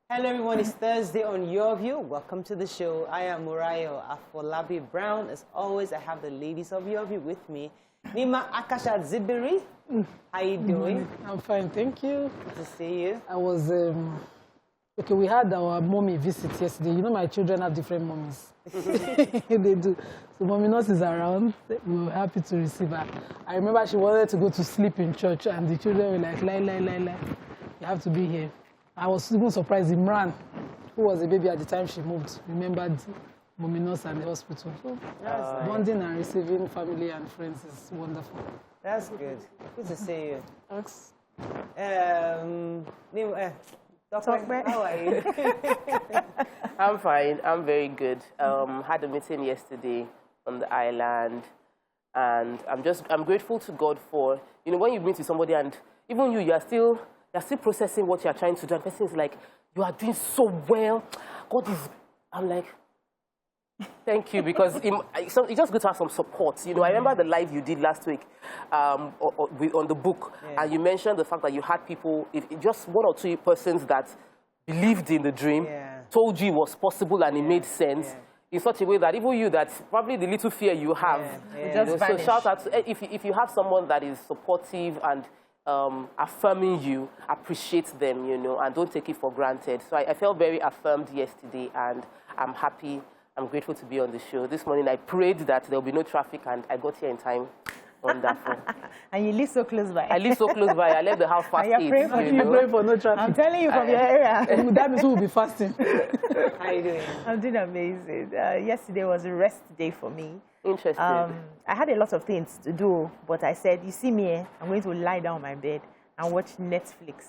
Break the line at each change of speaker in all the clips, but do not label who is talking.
Hello everyone, it's Thursday on Your View. Welcome to the show. I am Marital Afolabi Brown. As always, I have the ladies of Your View with me. Nima Akasha Zibiri, how you doing?
I'm fine, thank you.
Good to see you.
I was, okay, we had our mommy visit yesterday. You know my children have different mommies. They do. So mommy nurse is around. We were happy to receive her. I remember she wanted to go to sleep in church and the children were like, lie. You have to be here. I was even surprised Imran, who was a baby at the time she moved, remembered mommy nurse and the hospital. So bonding and receiving family and friends is wonderful.
That's good. Good to see you.
Thanks.
Doctor, how are you?
I'm fine. I'm very good. Had a meeting yesterday on the island, and I'm grateful to God for, you know, when you meet with somebody and even you're still processing what you're trying to do, and the person is like, you are doing so well. God is, I'm like, thank you, because it's just good to have some support. You know, I remember the live you did last week on the book, and you mentioned the fact that you had people, just one or two persons that believed in the dream, told you it was possible and it made sense. In such a way that even you, that's probably the little fear you have. So shout out to, if you have someone that is supportive and affirming you, appreciate them, you know, and don't take it for granted. So I felt very affirmed yesterday, and I'm happy. I'm grateful to be on the show. This morning I prayed that there will be no traffic, and I got here in time. Wonderful.
And you live so close by.
I live so close by. I left the house past 8.
You're praying for no traffic.
I'm telling you from your area.
That means we'll be fasting.
How are you doing?
I'm doing amazing. Yesterday was a rest day for me.
Interesting.
I had a lot of things to do, but I said, you see me, I'm going to lie down on my bed and watch Netflix.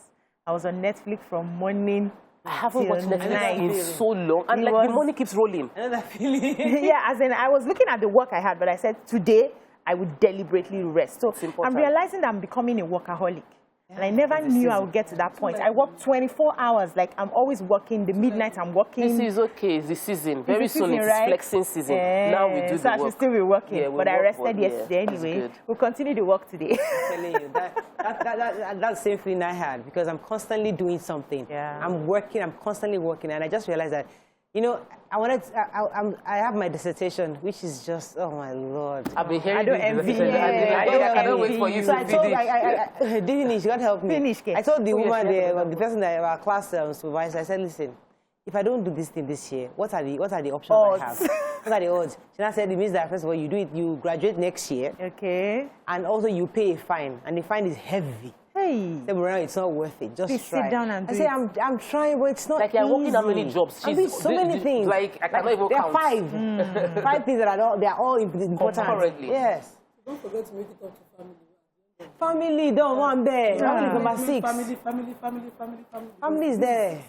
I was on Netflix from morning.
I haven't watched Netflix in so long, and like the money keeps rolling.
Another feeling.
Yeah, as in I was looking at the work I had, but I said today I would deliberately rest. So I'm realizing that I'm becoming a workaholic. And I never knew I would get to that point. I work 24 hours. Like, I'm always working. The midnight, I'm working.
This is okay. It's the season. Very soon, it's flexing season. Now we do the work.
So I should still be working. But I rested yesterday anyway. We'll continue the work today.
I'm telling you, that's the same feeling I had, because I'm constantly doing something. I'm working. I'm constantly working. And I just realized that, you know, I have my dissertation, which is just, oh my Lord.
I've been hearing
I don't envy.
I cannot wait for you to finish.
Didn't she can't help me.
Finish.
I told the woman, the person that our class supervisor, I said, listen, if I don't do this thing this year, what are the options I have? What are the odds? She now said, it means that first of all, you do it, you graduate next year.
Okay.
And also you pay a fine, and the fine is heavy.
Hey.
Say, Marital, it's not worth it. Just
Please
try.
sit down and do
I say, I'm trying, but it's not
like you're working how many jobs?
I'm doing so many things.
Like, I cannot even
there
count.
are 5. 5 things that are all important.
Concurrently.
Yes.
Don't forget to make it up to family.
Family, don't want there. Family number 6.
Family.
Family is there.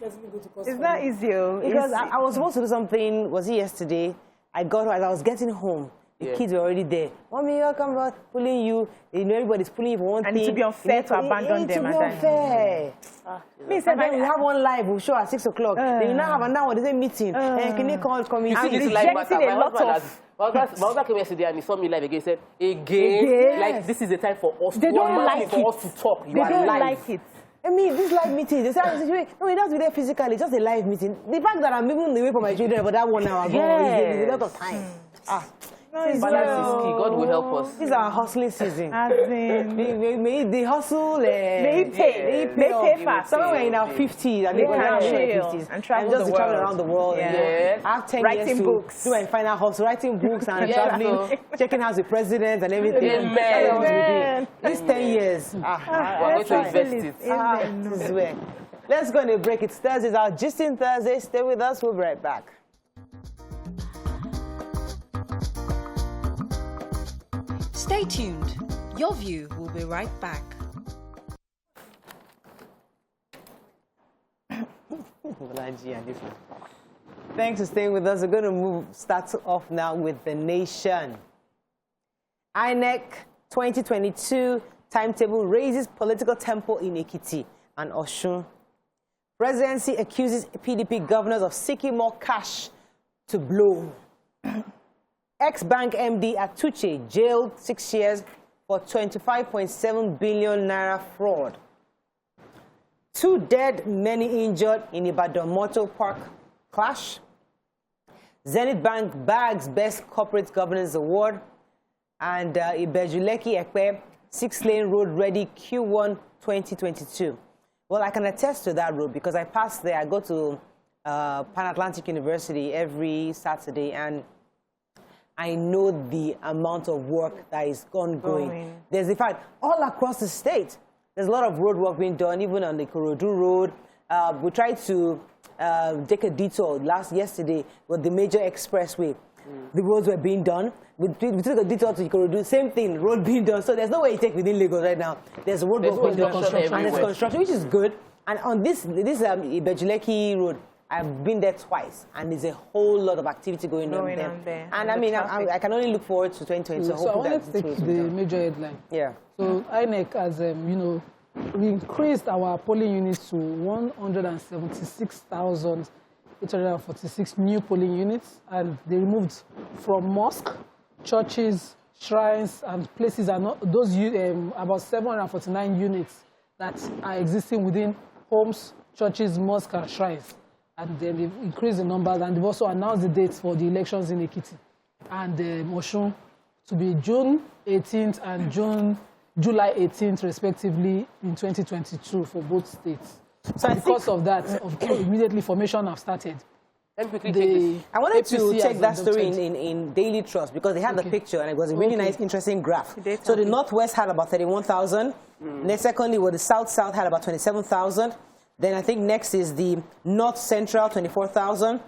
It's not easy.
Because I was supposed to do something, was it yesterday? I got home, as I was getting home. The kids were already there. Mommy, you're coming about pulling you. You know, everybody's pulling you for one thing.
And it to be unfair to abandon them.
It to be unfair. And then we have one live, we'll show at 6 o'clock. Then you now have another one, there's a meeting. Can they call coming?
You see this live matter. My husband came yesterday and he saw me live again. He said, again? Like, this is the time for us
to
talk.
They don't like it.
I mean, this live meeting, they say, no, it doesn't be there physically, just a live meeting. The fact that I'm moving away from my children for that 1 hour ago is a lot of time.
Balance is key. God will help us.
This is our hustling season. May the hustle,
may it pay fast.
Somewhere we're in our 50s, and we're in our 50s,
and travel
around the world.
Yeah.
I have 10
writing
years
books.
to do my final hustle, writing books and traveling, checking out the president and everything.
Amen.
These 10 years.
We're going to invest it.
This is where. Let's go on a break. It's Thursdays, our Gisting Thursday. Stay with us. We'll be right back.
Stay tuned. Your View will be right back.
Thanks for staying with us. We're going to start off now with The Nation. INEC 2022 timetable raises political tempo in Ekiti and Osun. Presidency accuses PDP governors of seeking more cash to blow. Ex-bank MD Atuche jailed 6 years for 25.7 billion naira fraud. 2 dead, many injured in Ibadan Motor Park clash. Zenith Bank bags Best Corporate Governance Award. And Ibejuleki Ekpe 6-lane road ready Q1 2022. Well, I can attest to that road because I pass there. I go to Pan Atlantic University every Saturday, and I know the amount of work that is ongoing. There's, in fact, all across the state, there's a lot of road work being done, even on the Ikorodu Road. We tried to take a detour yesterday with the major expressway. The roads were being done. We took a detour to Ikorodu, same thing, road being done. So there's no way you take within Lagos right now. There's a road work being done, and there's construction, which is good. And on this Ibejuleki Road, I've been there twice, and there's a whole lot of activity going on there. And I mean, I can only look forward to 2020.
So I want to take the major headline.
Yeah.
So INEC has, we increased our polling units to 176,846 new polling units, and they removed from mosque, churches, shrines, and places are not those about 749 units that are existing within homes, churches, mosques, and shrines. And then they've increased the numbers, and they've also announced the dates for the elections in Ekiti and Osun to be June 18th and July 18th, respectively, in 2022 for both states. So because of that, immediately formation have started.
I wanted to check that story in Daily Trust because they had the picture, and it was a really nice, interesting graph. So the Northwest had about 31,000. Then secondly, the South had about 27,000. Then I think next is the North Central, 24,000.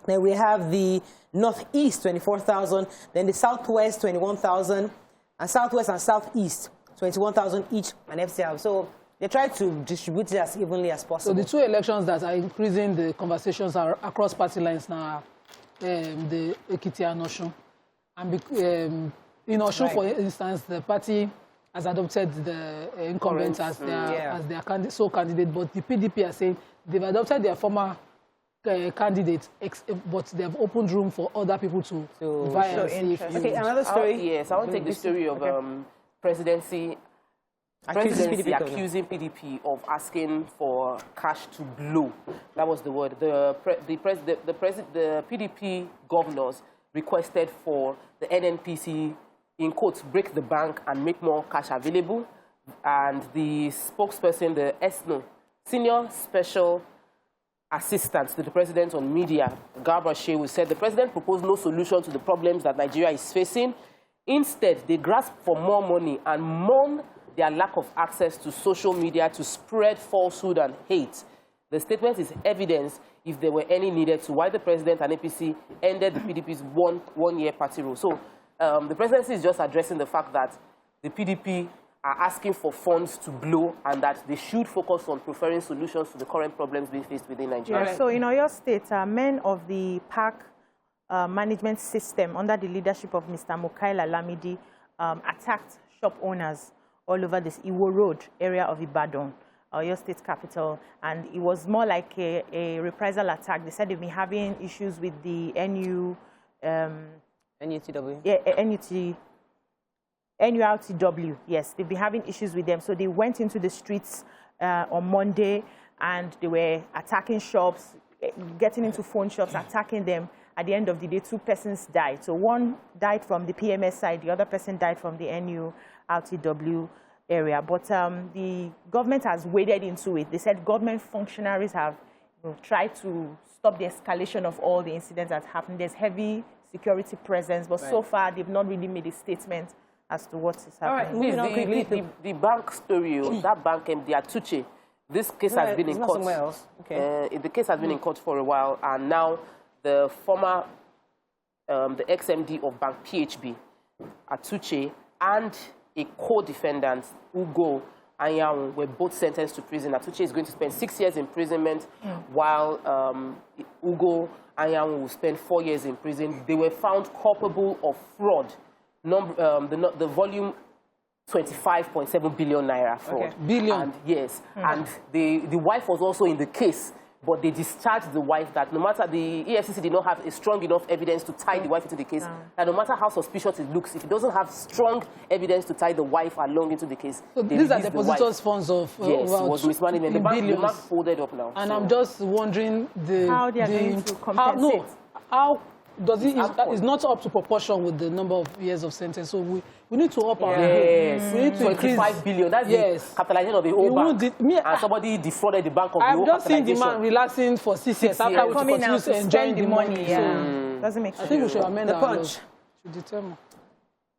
Then we have the Northeast, 24,000. Then the Southwest, 21,000. And Southwest and Southeast, 21,000 each and FCR. So they try to distribute it as evenly as possible.
So the 2 elections that are increasing the conversations are across party lines now, the Ekiti and Osun. And in Osun, for instance, the party has adopted the incumbents as their sole candidate, but the PDP are saying they've adopted their former candidate, but they have opened room for other people to vie.
Okay, another story.
Yes, I want to take the story of presidency accusing PDP of asking for cash to blow. That was the word. The PDP governors requested for the NNPC, in quotes, break the bank and make more cash available. And the spokesperson, the ESNO, Senior Special Assistant to the President on Media, Garba Shehu, said the President proposed no solution to the problems that Nigeria is facing. Instead, they grasp for more money and mourn their lack of access to social media to spread falsehood and hate. The statement is evidence, if there were any needed, to why the President and APC ended the PDP's one-year party rule. So the presidency is just addressing the fact that the PDP are asking for funds to blow and that they should focus on preferring solutions to the current problems being faced within Nigeria.
Yeah, so in Oyo State, men of the park management system under the leadership of Mr. Mukaila Lamidi attacked shop owners all over this Iwo Road area of Ibadan, Oyo State capital, and it was more like a reprisal attack. They said they've been having issues with the
NUTW.
Yeah, NURTW, yes, they've been having issues with them. So they went into the streets on Monday, and they were attacking shops, getting into phone shops, attacking them. At the end of the day, 2 persons died. So one died from the PMS side, the other person died from the NURTW area. But the government has waded into it. They said government functionaries have tried to stop the escalation of all the incidents that happened. There's heavy security presence, but so far they've not really made a statement as to what is happening.
All right, the bank story, that bank MD Atuche, this case has been in court.
Somewhere else. Okay.
The case has been in court for a while, and now the former, the ex-MD of Bank PHB, Atuche, and a co-defendant, Ugo Anyanwu were both sentenced to prison. Atuche is going to spend 6 years imprisonment, while Ugo Anyanwu will spend 4 years in prison. They were found culpable of fraud. The volume 25.7 billion naira fraud.
Okay. Billion.
And yes, and the wife was also in the case, but they discharged the wife that no matter, the EFCC did not have a strong enough evidence to tie the wife into the case, that no matter how suspicious it looks, if it doesn't have strong evidence to tie the wife along into the case,
so these are depositors' funds of
yes, was mismanagement. The bank folded up now.
And
so.
I'm just wondering
how they are going to compensate.
How does it is not up to proportion with the number of years of sentence? So we need to up our
yes.
We need to
25 billion. That's the capitalization of the whole bank. And somebody defrauded the bank of the whole capitalization. I've just seen
the man relaxing for 6 years after we continue to enjoy the money.
Yeah. Doesn't make sense.
I think we should amend
the
our
punch.
To determine.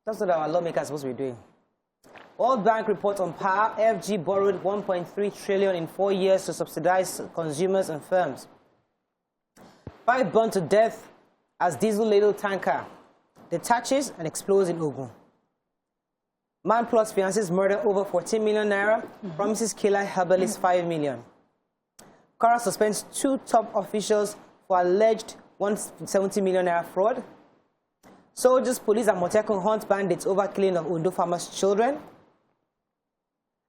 That's what our lawmakers are supposed to be doing. World Bank report on power. FG borrowed 1.3 trillion in 4 years to subsidize consumers and firms. 5 burned to death as diesel-laden tanker detaches and explodes in Ogun. Man plus fiance's murder over 14 million naira, promises killer herbalist 5 million. Kara suspends 2 top officials for alleged 170 million naira fraud. Soldiers, police, and Motekun hunt bandits over killing of Ondo farmers' children.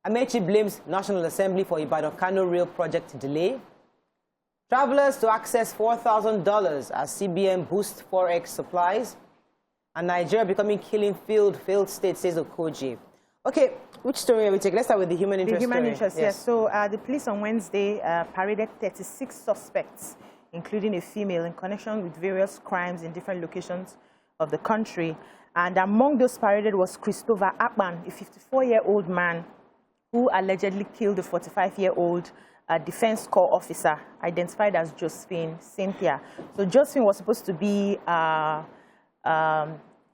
Amechi blames National Assembly for Ibadan-Kano rail project delay. Travelers to access $4,000 as CBN boosts Forex supplies. And Nigeria becoming killing failed state, says Okoji. Okay, which story are we taking? Let's start with the human interest
story. The human interest, yes.
So
the police on Wednesday paraded 36 suspects, including a female, in connection with various crimes in different locations of the country. And among those paraded was Christopher Akpan, a 54-year-old man who allegedly killed a 45-year-old Defense Corps officer identified as Josephine Cynthia. So Josephine was supposed to be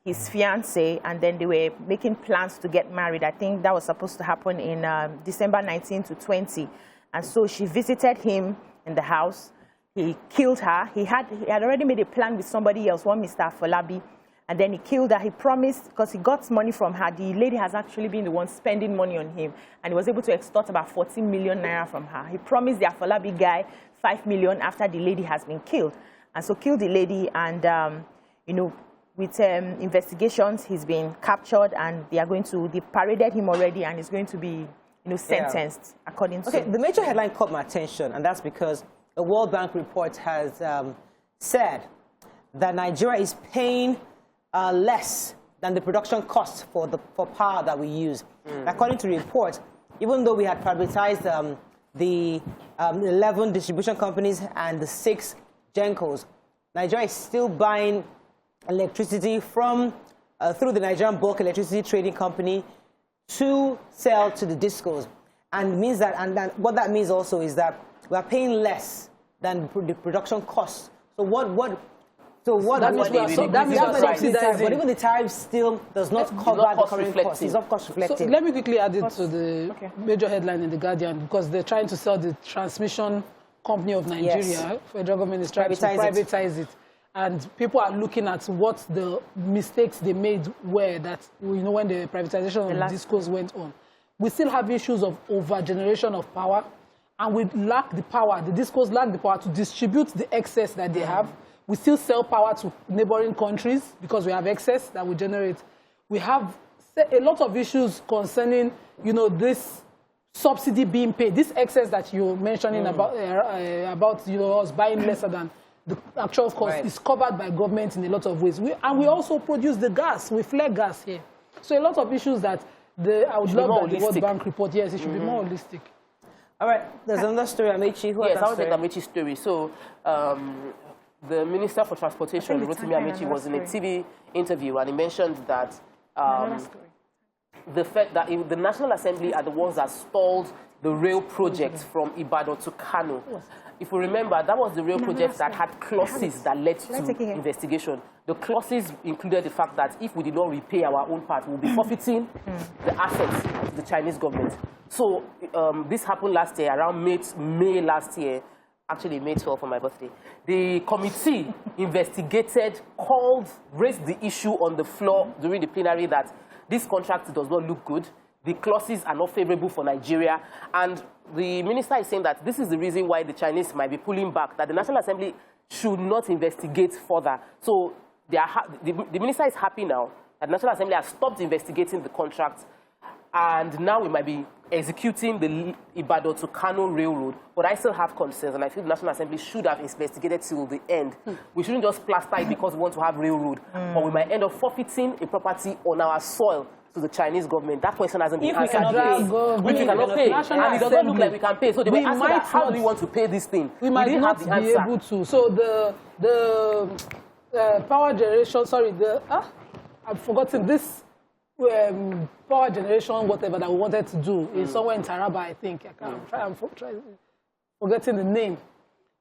his fiancée, and then they were making plans to get married. I think that was supposed to happen in December 19 to 20. And so she visited him in the house. He killed her. He had already made a plan with somebody else, one Mr. Afolabi. And then he killed her. He promised, because he got money from her, the lady has actually been the one spending money on him. And he was able to extort about 14 million naira from her. He promised the Afolabi guy 5 million after the lady has been killed. And so killed the lady, and, you know, with investigations, he's been captured, and they paraded him already, and he's going to be, you know, sentenced according to...
Okay, the major headline caught my attention, and that's because a World Bank report has said that Nigeria is paying less than the production costs for power that we use. According to the report, even though we had privatized the 11 distribution companies and the 6 gencos, Nigeria is still buying electricity from through the Nigerian Bulk Electricity Trading Company to sell to the discos, and means that, what that means also is that we are paying less than the production costs. So that means subsidizing. But even the tariff still does not cover the current cost. It's not cost reflective.
So let me quickly add it to the major headline in The Guardian, because they're trying to sell the transmission company of Nigeria. Yes. Federal government is trying to privatize it. And people are looking at what the mistakes they made were, that, you know, when the privatization of the discos went on. We still have issues of over-generation of power, and we lack the power. The discos lack the power to distribute the excess that they have. We still sell power to neighboring countries because we have excess that we generate. We have a lot of issues concerning, you know, this subsidy being paid, this excess that you're mentioning about, you know, us buying lesser than the actual cost is covered by government in a lot of ways. And we also produce the gas. We flare gas here. So a lot of issues that I would love that the World Bank report, yes, it should be more holistic.
All right, there's another story, Amechi.
Yes, I will take Amechi's story. So, the Minister for Transportation, Rotimi Amechi, was in a TV interview, and he mentioned that the fact that the National Assembly are the ones that stalled the rail project from Ibadan to Kano. If we remember, that was the rail project that had clauses that led to investigation. The clauses included the fact that if we did not repay our own part, we will be forfeiting the assets of the Chinese government. So this happened last year, around May last year. Actually, May 12 for my birthday. The committee investigated, raised the issue on the floor during the plenary that this contract does not look good. the clauses are not favorable for Nigeria. And the minister is saying that this is the reason why the Chinese might be pulling back, that the National Assembly should not investigate further. So the minister is happy now that the National Assembly has stopped investigating the contract, and now we might be executing the Ibadan to Kano Railroad. But I still have concerns, and I feel the National Assembly should have investigated till the end. We shouldn't just plaster it because we want to have railroad, but we might end up forfeiting a property on our soil to the Chinese government. That question hasn't been answered. If we cannot pay, and it doesn't look like we can pay, so they were asking that, how do we want to pay this thing?
We might not be able to. So the power generation, sorry, I've forgotten this power generation, whatever that we wanted to do is somewhere in Taraba, I think. I can't try forgetting the name.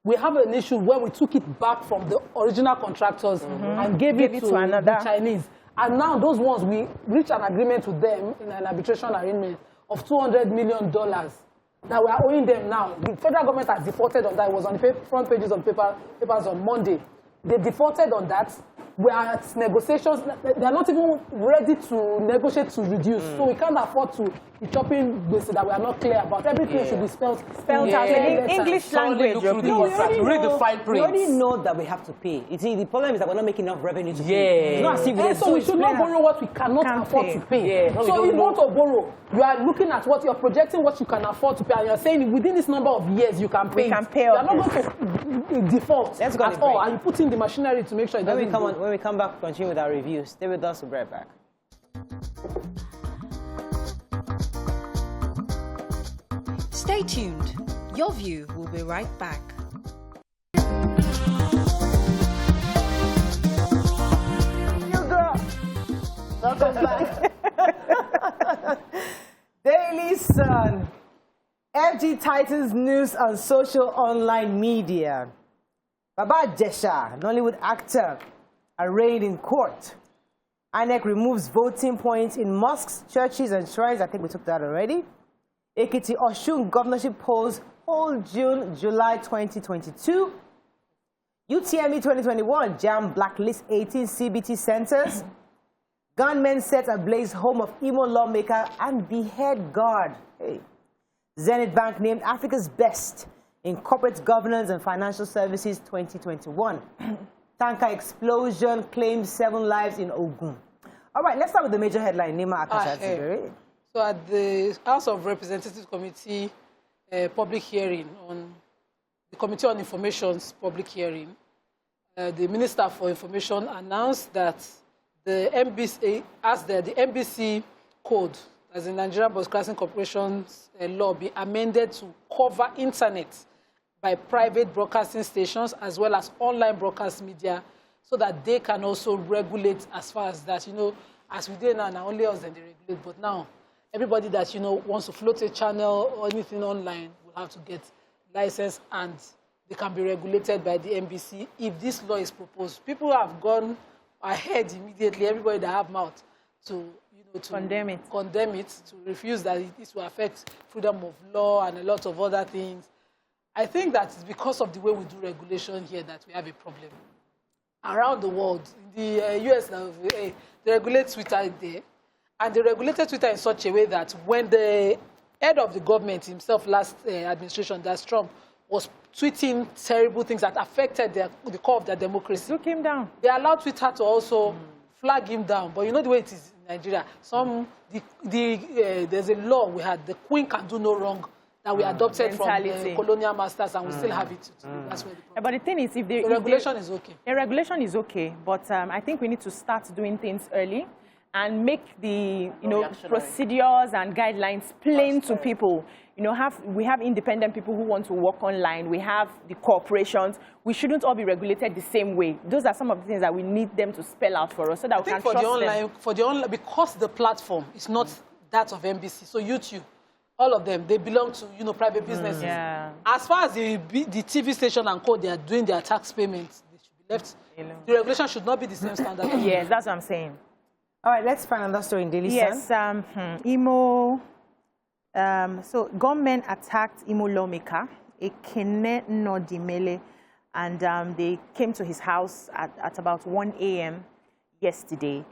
We have an issue where we took it back from the original contractors and gave it to the Chinese. And now those ones, we reached an agreement with them in an arbitration arrangement of $200 million that we are owing them now. The federal government has defaulted on that. It was on the front pages of papers on Monday. They defaulted on that. We are at negotiations. They are not even ready to negotiate to reduce. So we can't afford to be chopping this that we are not clear about. Everything should be spelled out in English language.
Read the fine print.
We already know that we have to pay. You see, the problem is that we're not making enough revenue to pay.
So we should not borrow what we cannot afford to pay. So if you want to borrow, you are looking at what you're projecting, what you can afford to pay, and you're saying within this number of years you can pay. You are not going to default at all, and you put in the machinery to make sure it doesn't go.
When we come back, continue with our review. Stay with us. We'll be right back.
Stay tuned. Your View will be right back.
Welcome back. Daily Sun. FG tightens news on social online media. Baba Jesha, Nollywood actor, arraigned in court. INEC removes voting points in mosques, churches, and shrines. I think we took that already. Ekiti Oshun governorship polls hold July 2022. UTME 2021 JAM blacklist 18 CBT centers. Gunmen set ablaze home of Imo lawmaker and behead guard. Hey. Zenith Bank named Africa's best in corporate governance and financial services 2021. Tanker explosion claims 7 lives in Ogun. All right, let's start with the major headline. Nima Akasha.
So at the House of Representatives Committee public hearing on the Committee on Information's public hearing, the Minister for Information announced that the NBC the NBC code, as the Nigerian Broadcasting Corporation's law, be amended to cover internet by private broadcasting stations as well as online broadcast media, so that they can also regulate as far as that, as we did now, only us then they regulate, but now everybody that, wants to float a channel or anything online will have to get license, and they can be regulated by the NBC if this law is proposed. People have gone ahead immediately, everybody that have mouth, to condemn it, to refuse that this will affect freedom of law and a lot of other things. I think that it's because of the way we do regulation here that we have a problem. Around the world, in the US, they regulate Twitter there, and they regulated Twitter in such a way that when the head of the government himself, last administration, that's Trump, was tweeting terrible things that affected the core of their democracy.
Took him down.
They allowed Twitter to also flag him down. But you know the way it is in Nigeria. There's a law we had, the Queen can do no wrong, that we adopted from the colonial masters, and we still have it. That's where the problem.
But the thing is,
the regulation is okay.
The regulation is okay, but I think we need to start doing things early and make the procedures and guidelines plain to people. We have independent people who want to work online. We have the corporations. We shouldn't all be regulated the same way. Those are some of the things that we need them to spell out for us so that we can trust them.
For the online, because the platform is not that of NBC, so YouTube, all of them, they belong to private businesses.
Yeah.
As far as the TV station and co, they are doing their tax payments, they should be left. The regulation should not be the same standard.
Yes, that's what I'm saying.
All right, let's find another story in Daily Sun.
Yes, Imo. So gunmen attacked Imo lawmaker, Ekene Nodimele, and they came to his house at about 1 a.m. yesterday.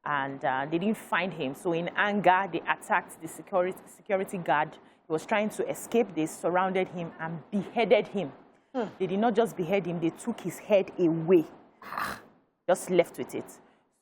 and they didn't find him. So in anger, they attacked the security guard. He was trying to escape. They surrounded him and beheaded him. They did not just behead him, they took his head away. Just left with it.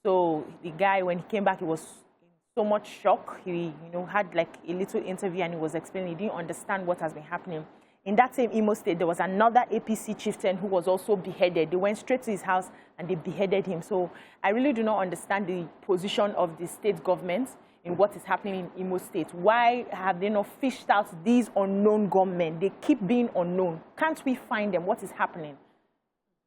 So the guy, when he came back, he was in so much shock. He had like a little interview and he was explaining he didn't understand what has been happening. In that same Imo State, there was another APC chieftain who was also beheaded. They went straight to his house and they beheaded him. So I really do not understand the position of the state government in what is happening in Imo State. Why have they not fished out these unknown gunmen? They keep being unknown. Can't we find them? What is happening?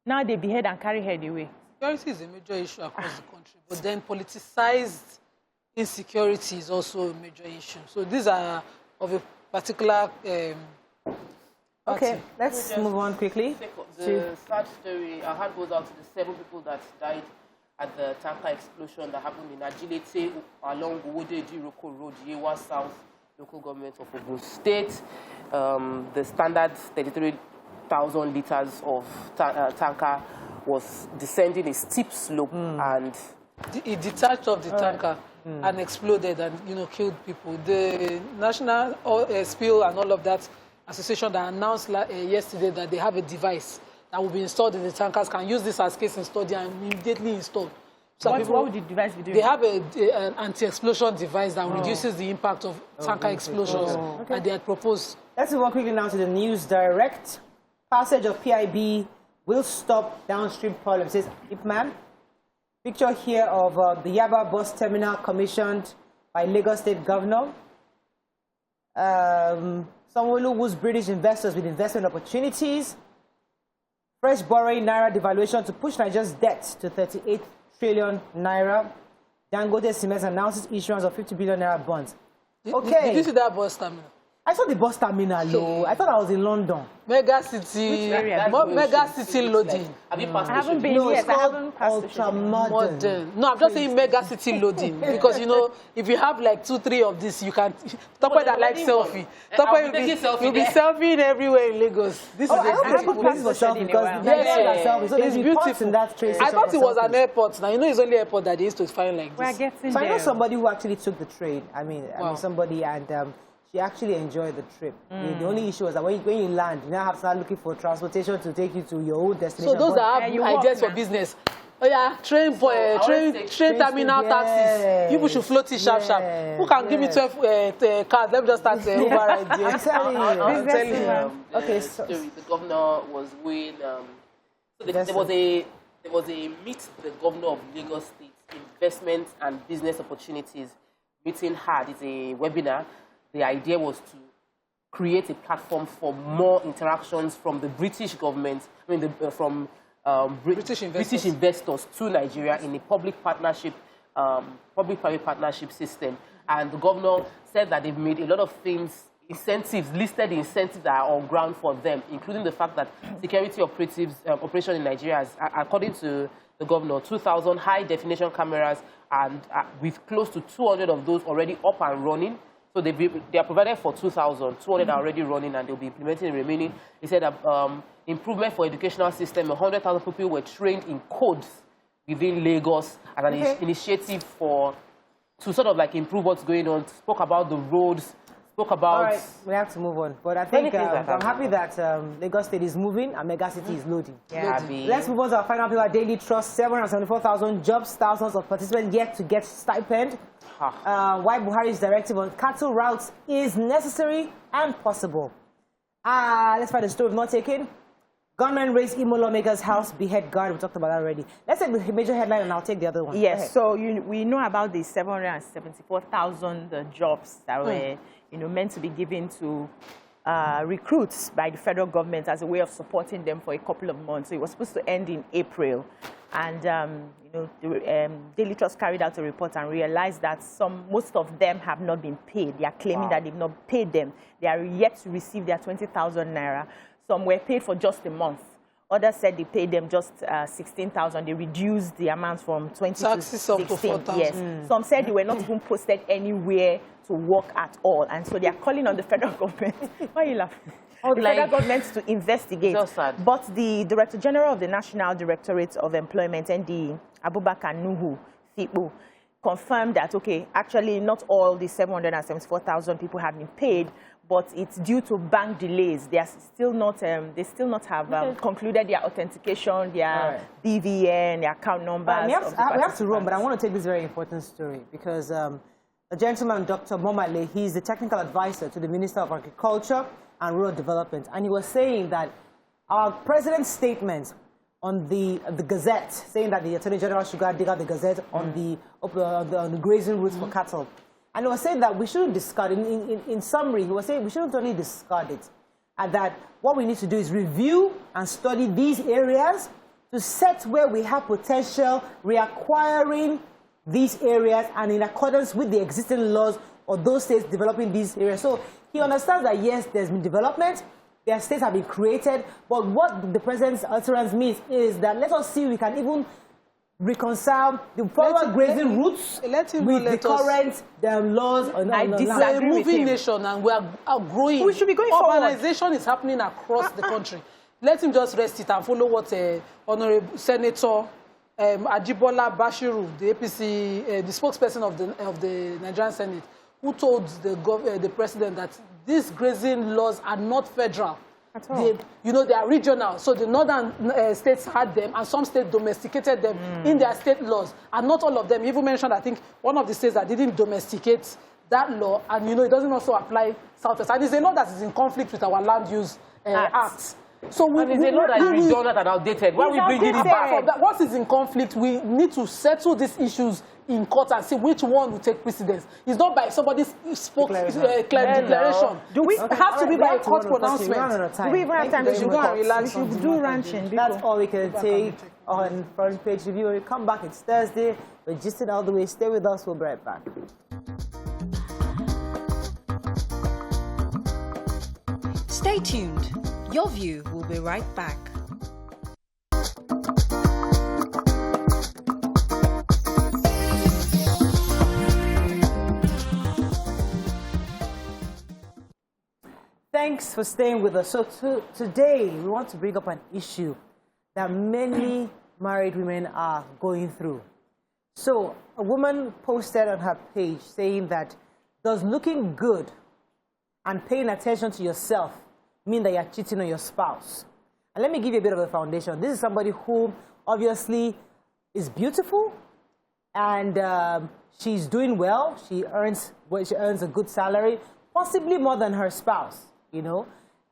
Now they behead and carry head away.
Security is a major issue across the country, but then politicized insecurity is also a major issue. So these are of a particular
Okay, let's move on quickly.
The sad story, our heart goes out to the 7 people that died at the tanker explosion that happened in Agility along Uwodeji Roko Road, Yewa South, local government of Ogun State. The standard 33,000 liters of tanker was descending a steep slope and
it detached off the tanker and exploded and killed people. The National Spill and all of that association that announced yesterday that they have a device that will be installed in the tankers, can use this as case study and immediately installed. So
what would the device be doing?
They have an anti-explosion device that reduces the impact of tanker explosions, and they had proposed.
Let's move on quickly now to the news direct. Passage of PIB will stop downstream problems, says Ipman. Picture here of the Yaba bus terminal commissioned by Lagos State Governor. Someone who's British investors with investment opportunities. Fresh borrowing naira devaluation to push Nigeria's debt to 38 trillion naira. Dangote Cement announces issuance of 50 billion naira bonds. Okay.
Did you see that bus terminal?
I saw the bus terminal, though. I thought I was in London.
Mega city loading.
Have you passed
I haven't been
No,
yet.
it's
I
called
haven't passed
ultra-modern.
No, I'm just saying mega city loading because if you have like 2-3 of this, you can. Tokwe that like selfie. Tokwe you'll be selfieing everywhere in Lagos. This is
I
beautiful
place for selfie because so
it's beautiful.
in that train
I thought it was an
selfies.
airport. Now it's only airport that they used to find like
We're
this.
getting
So I know
there.
somebody who actually took the train. I mean somebody, and she actually enjoyed the trip. The only issue was that when you land, you now have to start looking for transportation to take you to your own destination.
So those that have ideas for business, train terminal taxis. People should float it sharp. Who can give me 12 cars? Let me just start Uber right there.
I'm telling you. Okay, so
the governor was weighing. There was a meet the governor of Lagos State investment and business opportunities meeting had. It's a webinar. The idea was to create a platform for more interactions from the British government, from British investors to Nigeria in a public-private partnership system. And the governor said that they've made a lot of things, listed incentives that are on ground for them, including the fact that security operation in Nigeria has, according to the governor, 2,000 high-definition cameras, and with close to 200 of those already up and running. So they are provided for 2,000, 200 are already running, and they'll be implementing the remaining. He said improvement for educational system, 100,000 people were trained in codes within Lagos as an initiative to sort of like improve what's going on. Spoke about the roads, spoke about... All
right, we have to move on. But I think I'm happy that Lagos State is moving and Mega City is loading.
Yeah.
Let's move on to our final paper, Daily Trust. 774,000 jobs, thousands of participants yet to get stipend. Why Buhari's directive on cattle routes is necessary and possible. Let's find the story we've not taken. Gunmen raise Imo lawmaker's house, behead guard. We talked about that already. Let's take the major headline and I'll take the other one.
Yes, so we know about the 774,000 jobs that were meant to be given to recruits by the federal government as a way of supporting them for a couple of months. So it was supposed to end in April. And, the Daily Trust carried out a report and realized that most of them have not been paid. They are claiming that they've not paid them. They are yet to receive their 20,000 naira. Some were paid for just a month. Others said they paid them just 16,000. They reduced the amount from 20 to 16. Yes. Some said they were not even posted anywhere to work at all. And so they are calling on the federal government. Why are you laughing? The federal government to investigate.
So sad.
But the Director General of the National Directorate of Employment, ND, Abubakar Nuhu Fipo, confirmed that, okay, actually not all the 774,000 people have been paid, but it's due to bank delays. They are still not, they still not have concluded their authentication, their BVN, their account numbers.
We have to run, but I want to take this very important story because a gentleman, Dr. Momale, he's the technical advisor to the Minister of Agriculture and Rural Development, and he was saying that our president's statement on the Gazette, saying that the Attorney General should go dig out the Gazette on the grazing routes for cattle. And he was saying that we shouldn't discard it. In summary, he was saying we shouldn't only discard it. And that what we need to do is review and study these areas to set where we have potential, reacquiring these areas and in accordance with the existing laws of those states developing these areas. So he understands that, yes, there's been development, their states have been created, but what the president's utterance means is that let us see if we can even reconcile the former grazing routes with the current laws.
I disagree. We're a moving nation and we are growing.
We should be going forward.
Urbanization is happening across the country. Let him just rest it and follow what Honorable Senator Ajibola Bashiru, the APC, the spokesperson of the Nigerian Senate, who told the president that these grazing laws are not federal. They are regional. So the northern states had them, and some states domesticated them in their state laws. And not all of them. You even mentioned, I think, one of the states that didn't domesticate that law, and it doesn't also apply southwest. And it's a law that is in conflict with our land use act. So it's
a law that is redundant and outdated. Why we bring it back?
What is in conflict? We need to settle these issues in court and see which one will take precedence. It's not by somebody's declaration.
Do we
have to be by a court pronouncement?
Do we even have time to relax? We should do ranching.
That's all we can take on Front Page Review. When we come back, it's Thursday. We're gisting all the way. Stay with us. We'll be right back.
Stay tuned. Your View will be right back.
Thanks for staying with us. So today, we want to bring up an issue that many married women are going through. So a woman posted on her page saying that, does looking good and paying attention to yourself mean that you're cheating on your spouse? And let me give you a bit of a foundation. This is somebody who obviously is beautiful and she's doing well. She earns a good salary, possibly more than her spouse,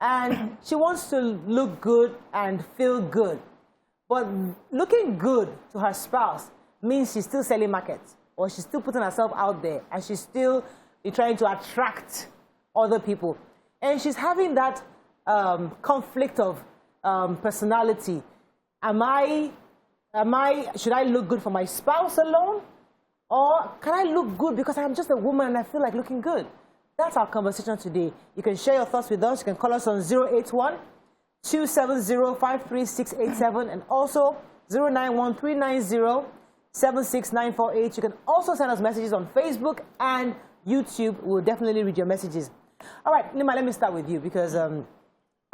and she wants to look good and feel good. But looking good to her spouse means she's still selling markets, or she's still putting herself out there, and she's still trying to attract other people. And she's having that conflict of personality. Should I look good for my spouse alone? Or can I look good because I'm just a woman and I feel like looking good? That's our conversation today. You can share your thoughts with us. You can call us on 081-270-53687 and also 091-390-76948. You can also send us messages on Facebook and YouTube. We'll definitely read your messages. All right, Nima, let me start with you because, I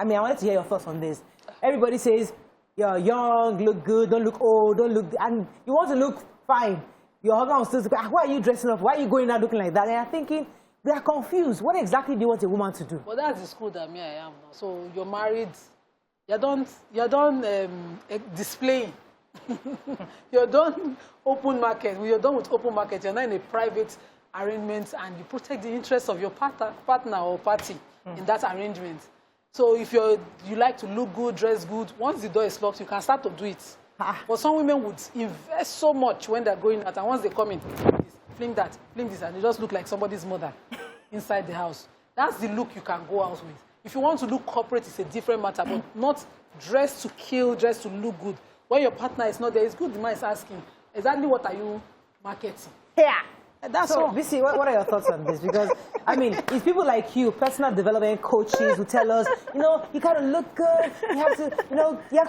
wanted to hear your thoughts on this. Everybody says, you're young, look good, don't look old, and you want to look fine. Your husband will still say, why are you dressing up? Why are you going out looking like that? And I'm thinking, they are confused. What exactly do you want a woman to do?
Well, that's the school that I am now. So you're married, you're done displaying. You're done open market. When you're done with open market, you're not in a private arrangement and you protect the interests of your partner or party in that arrangement. So if you like to look good, dress good, once the door is locked, you can start to do it. But some women would invest so much when they're going out, and once they come in, fling this, and they just look like somebody's mother inside the house. That's the look you can go out with. If you want to look corporate, it's a different matter, but not dress to kill, dress to look good. When your partner is not there, it's good the man is asking, exactly what are you marketing?
Yeah.
That's so, BC, what are your thoughts on this? Because, it's people like you, personal development coaches who tell us, you got to look good, you have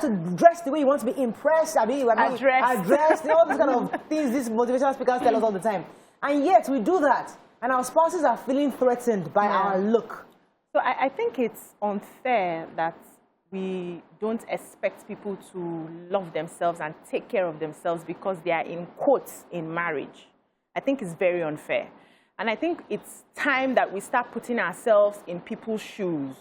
to dress the way you want to be impressed, address, all these kind of things these motivational speakers tell us all the time. And yet, we do that, and our spouses are feeling threatened by our look.
So I think it's unfair that we don't expect people to love themselves and take care of themselves because they are in quotes in marriage. I think it's very unfair. And I think it's time that we start putting ourselves in people's shoes.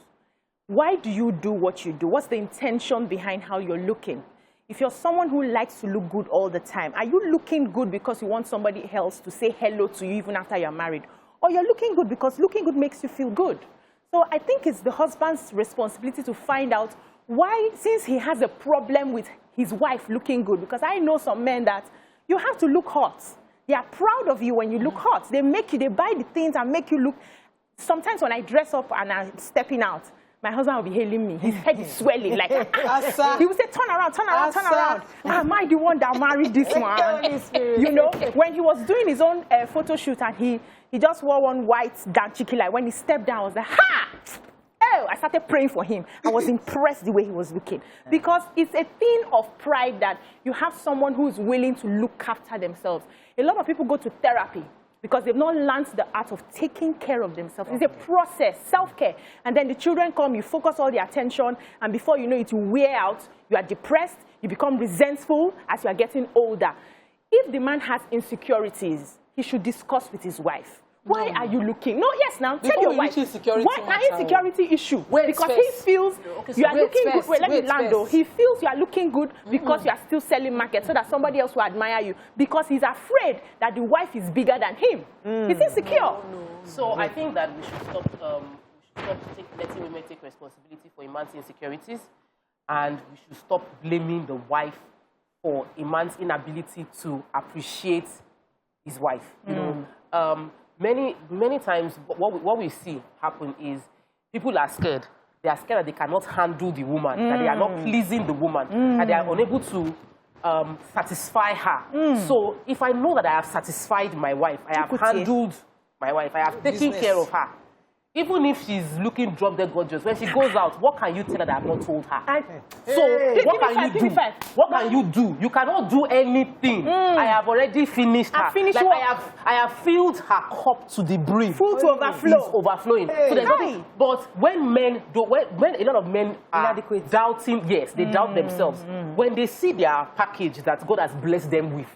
Why do you do what you do? What's the intention behind how you're looking? If you're someone who likes to look good all the time, are you looking good because you want somebody else to say hello to you even after you're married? Or you're looking good because looking good makes you feel good? So I think it's the husband's responsibility to find out why, since he has a problem with his wife looking good, because I know some men that you have to look hot. They are proud of you when you look hot. They buy the things and make you look. Sometimes when I dress up and I'm stepping out, my husband will be hailing me. His head is swelling. Like, he will say, turn around, turn around, turn around. Am I the one that married this one? You know, when he was doing his own photo shoot and he just wore one white danchiki, like when he stepped down, I was like, ha! Oh, I started praying for him. I was impressed the way he was looking. Because it's a thing of pride that you have someone who is willing to look after themselves. A lot of people go to therapy because they've not learned the art of taking care of themselves. It's a process, self-care. And then the children come, you focus all the attention, and before you know it, you wear out, you are depressed, you become resentful as you are getting older. If the man has insecurities, he should discuss with his wife. Why are you looking? No, yes, now, tell your wife. Why an insecurity issue? Because he feels you are looking good. Wait, let me land though. He feels you are looking good because you are still selling market so that somebody else will admire you. Because he's afraid that the wife is bigger than him. He's insecure.
So I think that we should stop letting women take responsibility for a man's insecurities, and we should stop blaming the wife for a man's inability to appreciate his wife. You know, many times what we see happen is people are scared. They are scared that they cannot handle the woman, that they are not pleasing the woman, that they are unable to satisfy her. So if I know that I have satisfied my wife, I have handled my wife, I have taken care of her, even if she's looking drop dead gorgeous, when she goes out, what can you tell her that I have not told her? What can you do? What can you do? You cannot do anything. I have already finished her. I have filled her cup to the brim.
Full to overflow.
It's overflowing. So there's nothing. But when men do, when a lot of men are doubting, yes, they doubt themselves. When they see their package that God has blessed them with,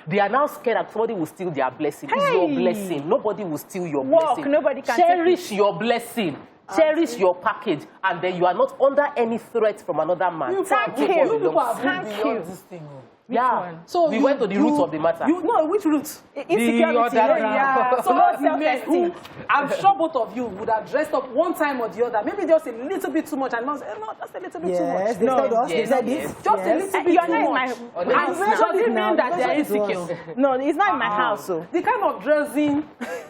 they are now scared that somebody will steal their blessing. It's your blessing. Nobody will steal your blessing.
Nobody can
cherish your blessing. Cherish your package, and then you are not under any threat from another man.
Thank you.
Yeah. So we went to the root of the matter.
Which root?
Insecurity.
So I'm sure both of you would have dressed up one time or the other. Maybe just a little bit too much, and not say, no, just a little bit too much.
They said this.
Just a little bit too much.
Does it mean that they're insecure? No, it's not in my house. So
the kind of dressing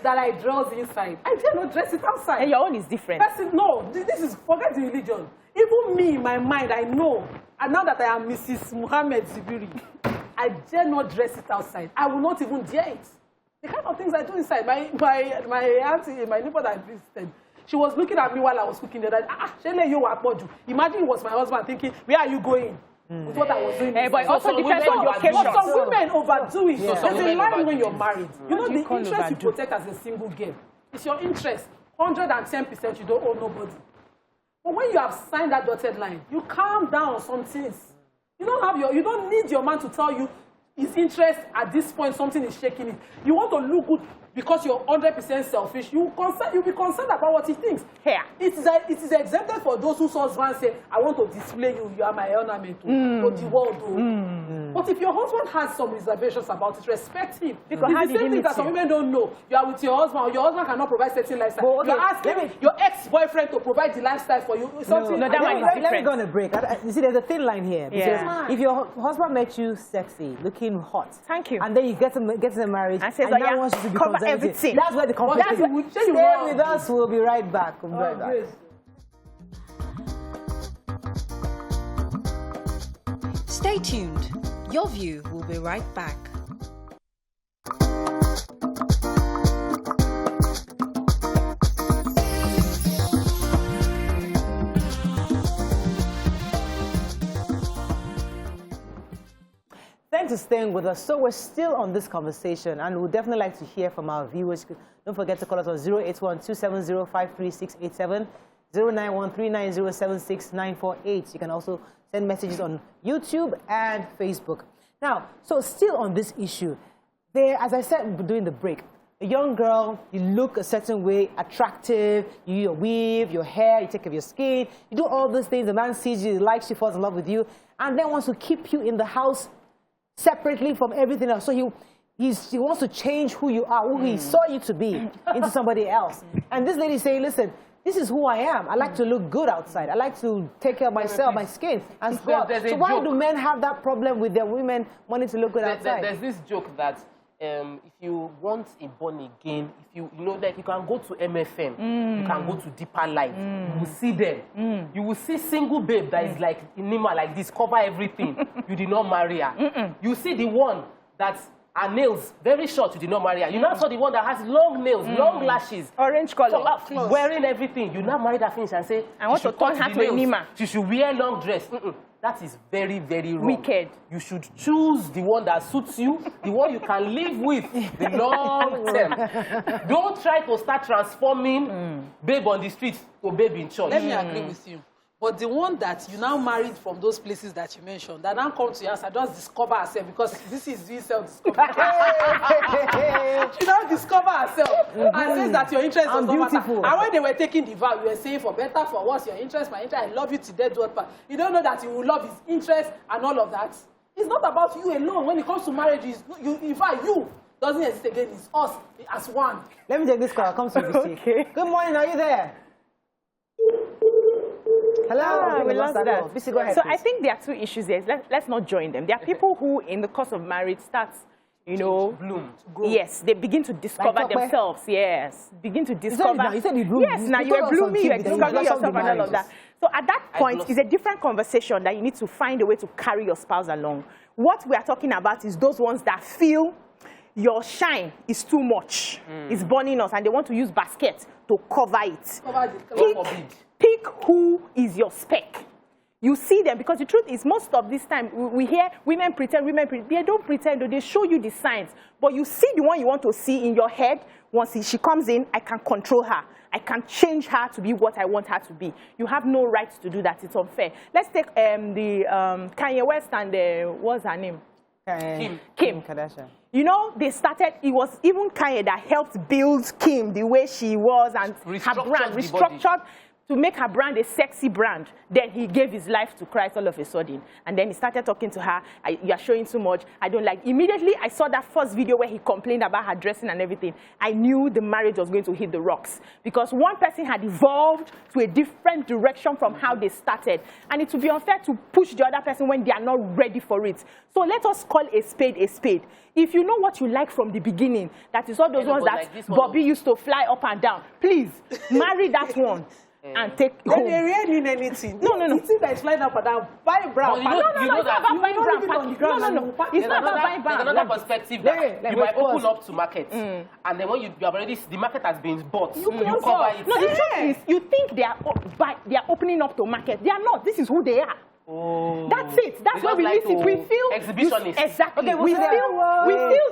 that I dress inside, I dare not dress it outside.
And your own is different.
No, this is, forget the religion. Even me, in my mind, I know, and now that I am Mrs. Muhammad Zibiri, I dare not dress it outside. I will not even dare it. The kind of things I do inside. My auntie, my neighbor that I visited, she was looking at me while I was cooking there. Shele, you are Poju. Imagine it was my husband thinking, where are you going? With what I was doing.
But it also depends on your occasion.
But some women overdo it. There's a line when you're married. You know, the interest you protect as a single girl. It's your interest. 110% you don't owe nobody. But when you have signed that dotted line, you calm down on some things. You don't need your man to tell you his interest at this point, something is shaking it. You want to look good because you're 100% selfish. You'll be concerned about what he thinks.
Here.
It is exempted for those whose husbands say, I want to display you, you are my ornament to the world. But if your husband has some reservations about it, respect him. Because it's the same thing that some women don't know. You are with your husband, or your husband cannot provide certain lifestyle. You're asking your ex-boyfriend to provide the lifestyle for you.
Let me go on a break. You see, there's a thin line here. Because if your husband makes you sexy, looking hot,
thank you,
and then you get to married, and now wants you to be
cover everything.
That's where the conflict is. Stay with us. We'll be right back. We'll be right back.
Stay tuned. Your View will be right back.
Thanks for staying with us. So we're still on this conversation, and we'd definitely like to hear from our viewers. Don't forget to call us on 081-270-53687, 091-390-76948. You can also send messages on YouTube and Facebook. Now, so still on this issue, as I said during the break, a young girl, you look a certain way, attractive, you your weave, your hair, you take care of your skin, you do all those things, the man sees you, he likes you, falls in love with you, and then wants to keep you in the house separately from everything else. So he wants to change who you are, who he saw you to be, into somebody else. And this lady is saying, listen, this is who I am. I like to look good outside. I like to take care of myself, my skin, and stuff. So why do men have that problem with their women wanting to look good outside?
There's this joke that if you want a born again, if you know, like you can go to MFM, you can go to Deeper Life, you will see them. You will see single babe that is like Nima, like this, cover everything. You did not marry her. You see the one that's her nails very short, you did not marry her. You now saw the one that has long nails, long lashes,
orange color,
wearing everything. You now marry that finish and say,
I want to turn her to a Nima.
She should wear long dress. That is very, very wrong.
Wicked.
You should choose the one that suits you, the one you can live with the long term. Don't try to start transforming babe on the street to babe in church.
Let me agree with you. But the one that you now married from those places that you mentioned, that now come to your house and just discover herself, because this is this self-discovery. She now discover herself and says that your interest was not matter. And when they were taking the vow, you were saying for better, for worse, your interest, my interest, I love you to death, what part. You don't know that you will love his interest and all of that. It's not about you alone. When it comes to marriage, in fact, you doesn't exist again. It's us as one.
Let me take this call. Come to BC. Okay. Good morning. Are you there? Hello,
we lost that.
BC, go ahead,
so
please.
I think there are two issues there. Let's not join them. There are people who, in the course of marriage, bloom. Yes, they begin to discover themselves. Yes, begin to discover.
You said you bloom.
Yes, now you are blooming, you are discovering yourself and all of that. So at that point, it's a different conversation that you need to find a way to carry your spouse along. What we are talking about is those ones that feel your shine is too much. It's burning us, and they want to use basket to cover it. Pick who is your spec. You see them, because the truth is, most of this time, we hear women pretend, they don't pretend, they show you the signs. But you see the one you want to see in your head. Once she comes in, I can control her. I can change her to be what I want her to be. You have no right to do that. It's unfair. Let's take the Kanye West and what's her name? Kim
Kardashian.
You know, they started, it was even Kanye that helped build Kim the way she was, and her brand restructured to make her brand a sexy brand. Then he gave his life to Christ all of a sudden. And then he started talking to her, you are showing too much, I don't like. Immediately, I saw that first video where he complained about her dressing and everything. I knew the marriage was going to hit the rocks. Because one person had evolved to a different direction from how they started. And it would be unfair to push the other person when they are not ready for it. So let us call a spade a spade. If you know what you like from the beginning, that is all those ones that like Bobby used to fly up and down, please, marry that one. And take home.
They really need anything.
No.
You see that it's flying up and down. Buy a brown.
No, it's not about buying brown. It's not about buying brown.
There's another perspective that you might open up to market. And then when you have already, the market has been bought. You cover it.
No, the truth is, you think they are opening up to market. They are not. This is who they are.
Oh.
That's it. That's why we miss it. We feel
exhibitionists.
Exactly. We feel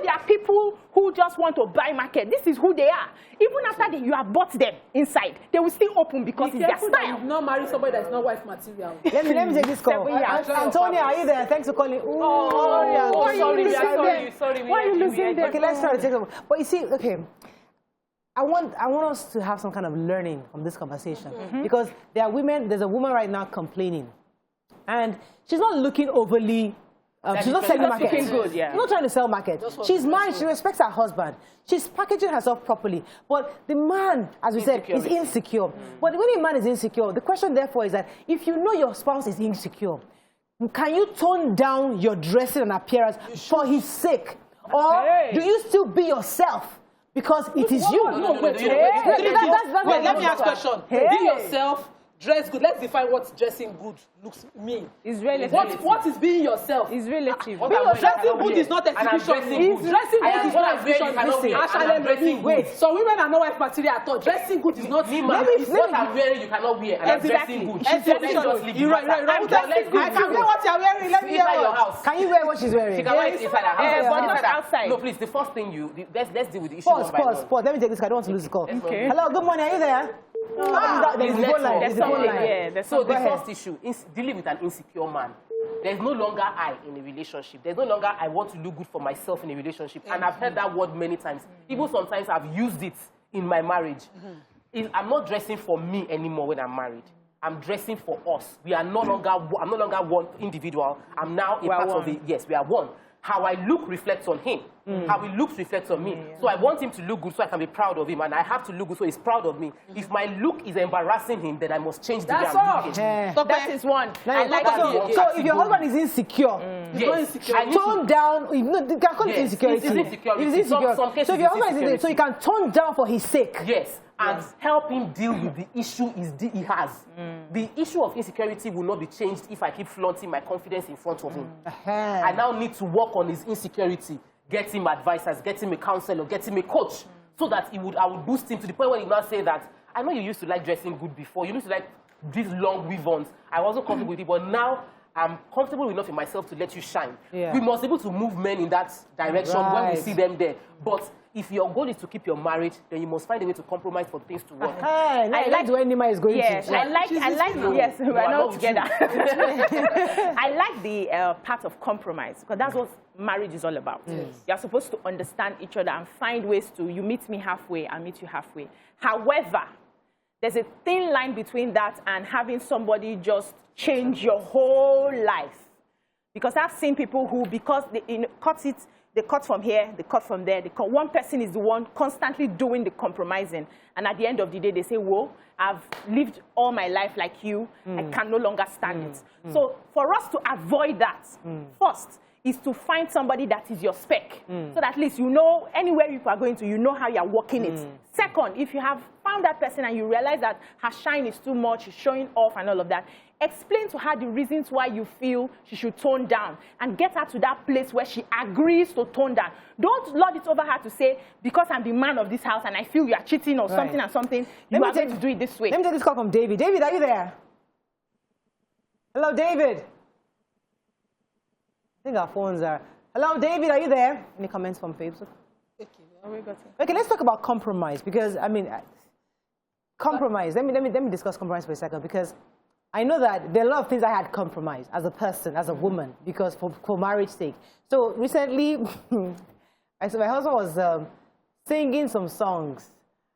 there are people who just want to buy market. This is who they are. Even after you have bought them inside, they will still open because it's their style.
Not marry somebody that's not wife material.
Let me take this call. Antonia, are you there? Thanks for calling.
Sorry.
Why are you losing them?
Okay, let's try to take over. But you see, okay, I want us to have some kind of learning from this conversation, because there are women. There's a woman right now complaining, and she's not looking overly. She's not selling market.
She's
not trying to sell market. She's married. She respects her husband. She's packaging herself properly. But the man, as we said, is insecure. But when a man is insecure, the question therefore is that if you know your spouse is insecure, can you tone down your dressing and appearance for his sake? Or do you still be yourself because it is you?
Wait, let me ask a question. Be yourself. Dress good. Let's define what dressing good looks mean.
It's relative.
What is being yourself?
It's relative.
Dressing good is not exhibition. Dressing good is not exhibition. Wait. So women are not wife material at all. Dressing good is not.
It's what I'm wearing you cannot wear. And I'm dressing good.
You're right. I can wear what you're wearing. Let me hear
your house.
Can you wear what she's wearing?
She can wear it inside her house.
But not outside.
No, please. The first thing let's deal with the issue.
Pause. Let me take this. I don't want to lose the call.
Okay.
Hello. Good morning. Are you there?
So the first issue is dealing with an insecure man. There's no longer I in a relationship. There's no longer I want to look good for myself in a relationship. And I've heard that word many times. Even sometimes I've used it in my marriage. I'm not dressing for me anymore when I'm married. I'm dressing for us. I'm no longer one individual. I'm now a part of it. Yes, we are one. How I look reflects on him. How he looks reflects on me. So I want him to look good so I can be proud of him. And I have to look good so he's proud of me. If my look is embarrassing him, then I must change the way I'm looking.
That is one.
So if your husband is insecure, tone down. You can call it insecurity. So if your husband is insecure, so you can tone down for his sake.
Yes. And help him deal with the issue he has. The issue of insecurity will not be changed if I keep flaunting my confidence in front of him. I now need to work on his insecurity, get him advisors, get him a counselor, get him a coach, so that I would boost him to the point where he now say that, I know you used to like dressing good before, you used to like these long weave-ons, I wasn't comfortable with it, but now I'm comfortable enough in myself to let you shine. We must be able to move men in that direction when we see them there. But if your goal is to keep your marriage, then you must find a way to compromise for things to work.
I like the way Nima is going to.
Yes, I like yes, we're not together. I like the part of compromise, because that's what marriage is all about. You're supposed to understand each other and find ways to, you meet me halfway, I meet you halfway. However, there's a thin line between that and having somebody just change your whole life. Because I've seen people who, because they cut from here, they cut from there. One person is the one constantly doing the compromising. And at the end of the day, they say, whoa, I've lived all my life like you. I can no longer stand it. So for us to avoid that, first, is to find somebody that is your spec. So that at least you know anywhere you are going to, you know how you are working it. Second, if you have found that person and you realize that her shine is too much, she's showing off and all of that, explain to her the reasons why you feel she should tone down and get her to that place where she agrees to tone down. Don't lord it over her to say, because I'm the man of this house and I feel you are cheating or something and something, you are going to do it this way.
Let me take this call from David. David, are you there? Hello, David. I think our phones are. Hello, David, are you there? Any comments from Facebook? Okay, let's talk about compromise, because, I mean, compromise. Let me discuss compromise for a second, because I know that there are a lot of things I had compromised as a person, as a woman, because for marriage sake. So recently, my husband was singing some songs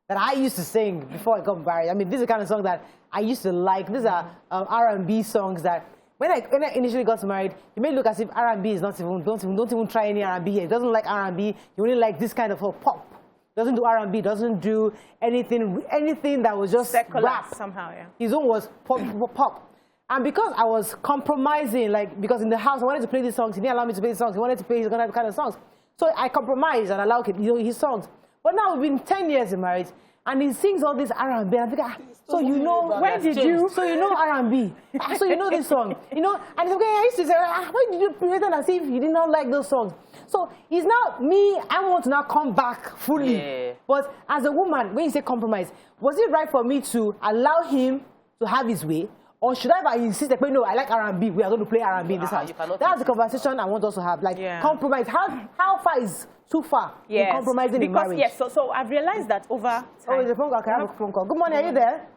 that I used to sing before I got married. I mean, these are the kind of songs that I used to like. These are R&B songs that when I initially got married, it may look as if R&B is not even, don't even try any R&B here. He doesn't like R&B. He only like this kind of pop. Doesn't do R&B, doesn't do anything that was just
secular
rap.
Somehow, yeah.
His own was pop. And because I was compromising, because in the house I wanted to play these songs, he didn't allow me to play these songs. He wanted to play his kind of songs. So I compromised and allowed his songs. But now we've been 10 years in marriage, and he sings all this R&B. And I think, so you know, when did you? So you know R&B. So you know this song. You know, and it's okay, I used to say, why did you pretend as if you did not like those songs? So it's now me, I want to now come back fully. Yeah. But as a woman, when you say compromise, was it right for me to allow him to have his way? Or should I insist that, no, I like R&B, we are going to play R&B in this house? That's the conversation I want us to have. Compromise. How far is too far in compromising in marriage?
Yes, so I've realized that over time.
Oh, it's a phone call. Can I have a phone call? Good morning, are you there?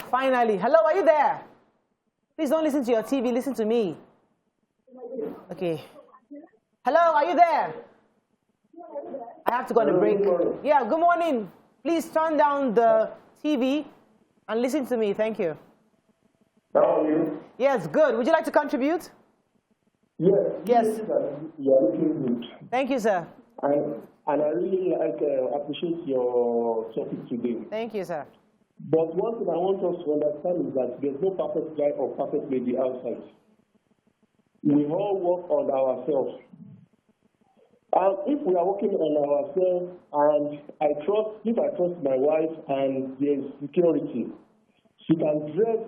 Finally. Hello, are you there? Please don't listen to your TV, listen to me. Okay. Hello, are you there? I have to go on a break. Yeah, good morning. Please turn down the TV and listen to me. Thank you.
How are you?
Yes, good. Would you like to contribute?
Yes.
Yes.
You are looking good.
Thank you, sir.
And I really appreciate your topic today.
Thank you, sir.
But one thing I want us to understand is that there's no perfect guy or perfect lady outside. We all work on ourselves. And if we are working on ourselves, and if I trust my wife and there's security, she can dress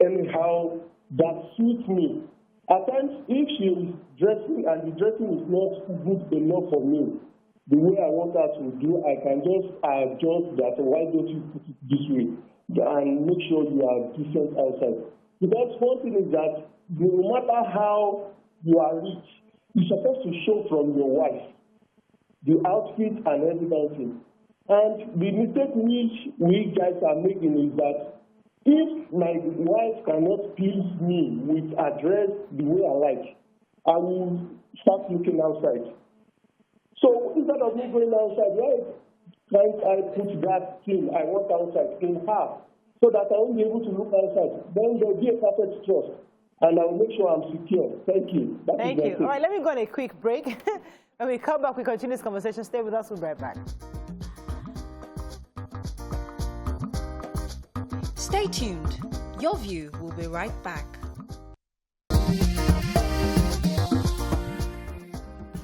anyhow that suits me. At times, if she is dressing and the dressing is not good enough for me, the way I want her to do, I can just adjust that. Why don't you put it this way? And make sure you are decent outside. Because one thing is that no matter how you are rich, you're supposed to show from your wife the outfit and everything. And the mistake we guys are making is that if my wife cannot please me with address the way I like, I will start looking outside. So instead of me going outside, why can't I put that thing I want outside in her so that I won't be able to look outside? Then there will be a perfect trust, and I will make sure I'm secure. Thank you.
Thank you. All right, let me go on a quick break. When we come back, we continue this conversation. Stay with us. We'll be right back.
Stay tuned. Your View will be right back.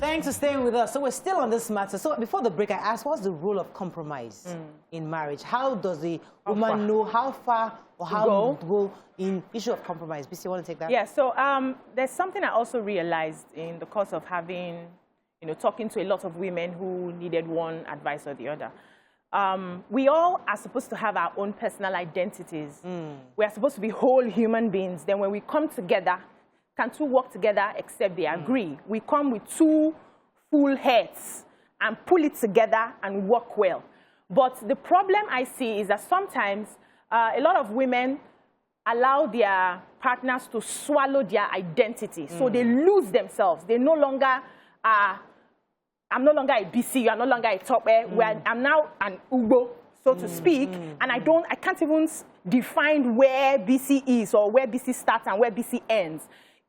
Thanks for staying with us. So we're still on this matter. So before the break, I asked, what's the role of compromise in marriage? How does the woman know how far or how to go in issue of compromise? BC, you want to take that?
Yeah, so there's something I also realized in the course of having, talking to a lot of women who needed one advice or the other. We all are supposed to have our own personal identities. We are supposed to be whole human beings. Then when we come together, can two work together except they agree? We come with two full heads and pull it together and work well. But the problem I see is that sometimes a lot of women allow their partners to swallow their identity. So they lose themselves. They no longer are, I'm no longer a BC, you are no longer a top air, I'm now an Ugo, so to speak, and I can't even define where BC is or where BC starts and where BC ends.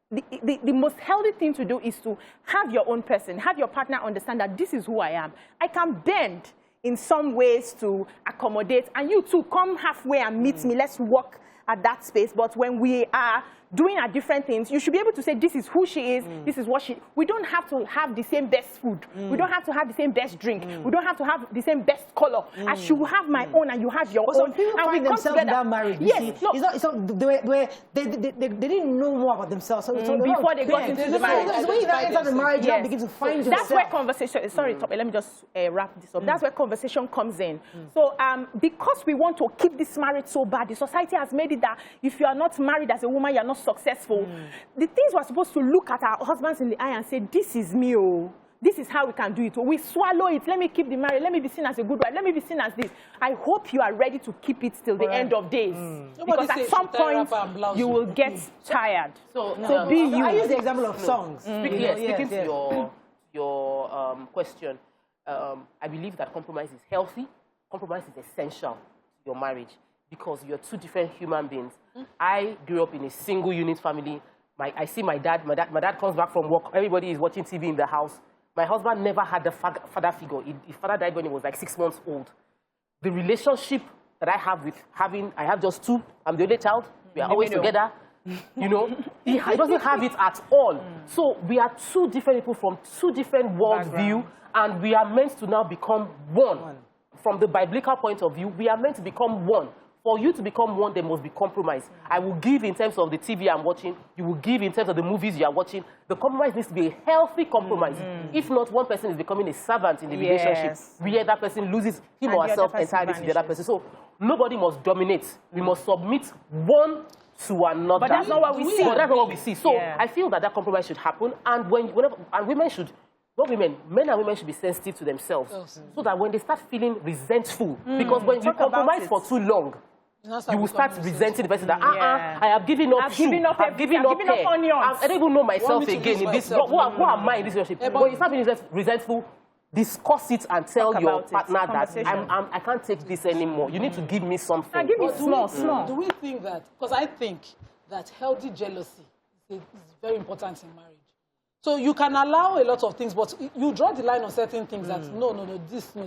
The most healthy thing to do is to have your own person, have your partner understand that this is who I am. I can bend in some ways to accommodate, and you too, come halfway and meet me, let's work at that space. But when we are doing our different things, you should be able to say, this is who she is, this is what we don't have to have the same best food. We don't have to have the same best drink. We don't have to have the same best color. I should have my own and you have your own.
Some people
and
find
we
themselves without marriage.
Yes.
They didn't know more about themselves. So
before they got into the marriage.
So when you enter the marriage, you begin to find yourself.
That's where conversation, sorry, Tope, let me just wrap this up. That's where conversation comes in. So because we want to keep this marriage so bad, the society has made it that if you are not married as a woman, you are not successful. The things we're supposed to look at our husbands in the eye and say, this is me, oh. This is how we can do it. We swallow it. Let me keep the marriage. Let me be seen as a good wife. Let me be seen as this. I hope you are ready to keep it till the end of days. Because at some point, you will get tired.
So
be you. I use the example of songs.
Speaking to your question, I believe that compromise is healthy. Compromise is essential to your marriage because you're two different human beings. I grew up in a single unit family. I see my dad. My dad comes back from work. Everybody is watching TV in the house. My husband never had the father figure. His father died when he was like 6 months old. The relationship that I have I have just two. I'm the only child. We are always together. He doesn't have it at all. So we are two different people from two different worldviews, and we are meant to now become one. From the biblical point of view, we are meant to become one. For you to become one, there must be compromise. I will give in terms of the TV I'm watching. You will give in terms of the movies you are watching. The compromise needs to be a healthy compromise. If not, one person is becoming a servant in the relationship, where that person loses him or herself entirely to the other person. So nobody must dominate. We must submit one to another.
But that's not what we see.
But that's not what we see. So I feel that compromise should happen. And women should... Not women, men and women should be sensitive to themselves so that when they start feeling resentful, because when you compromise for too long, you will start resenting the person that, I have given up onion. I don't even know myself again in this. Who am I in this relationship? When you start being resentful, discuss it and tell your partner that I can't take this anymore. You need to give me something.
Give me small.
Do we think that, because I think that healthy jealousy is very important in marriage. So you can allow a lot of things, but you draw the line on certain things that,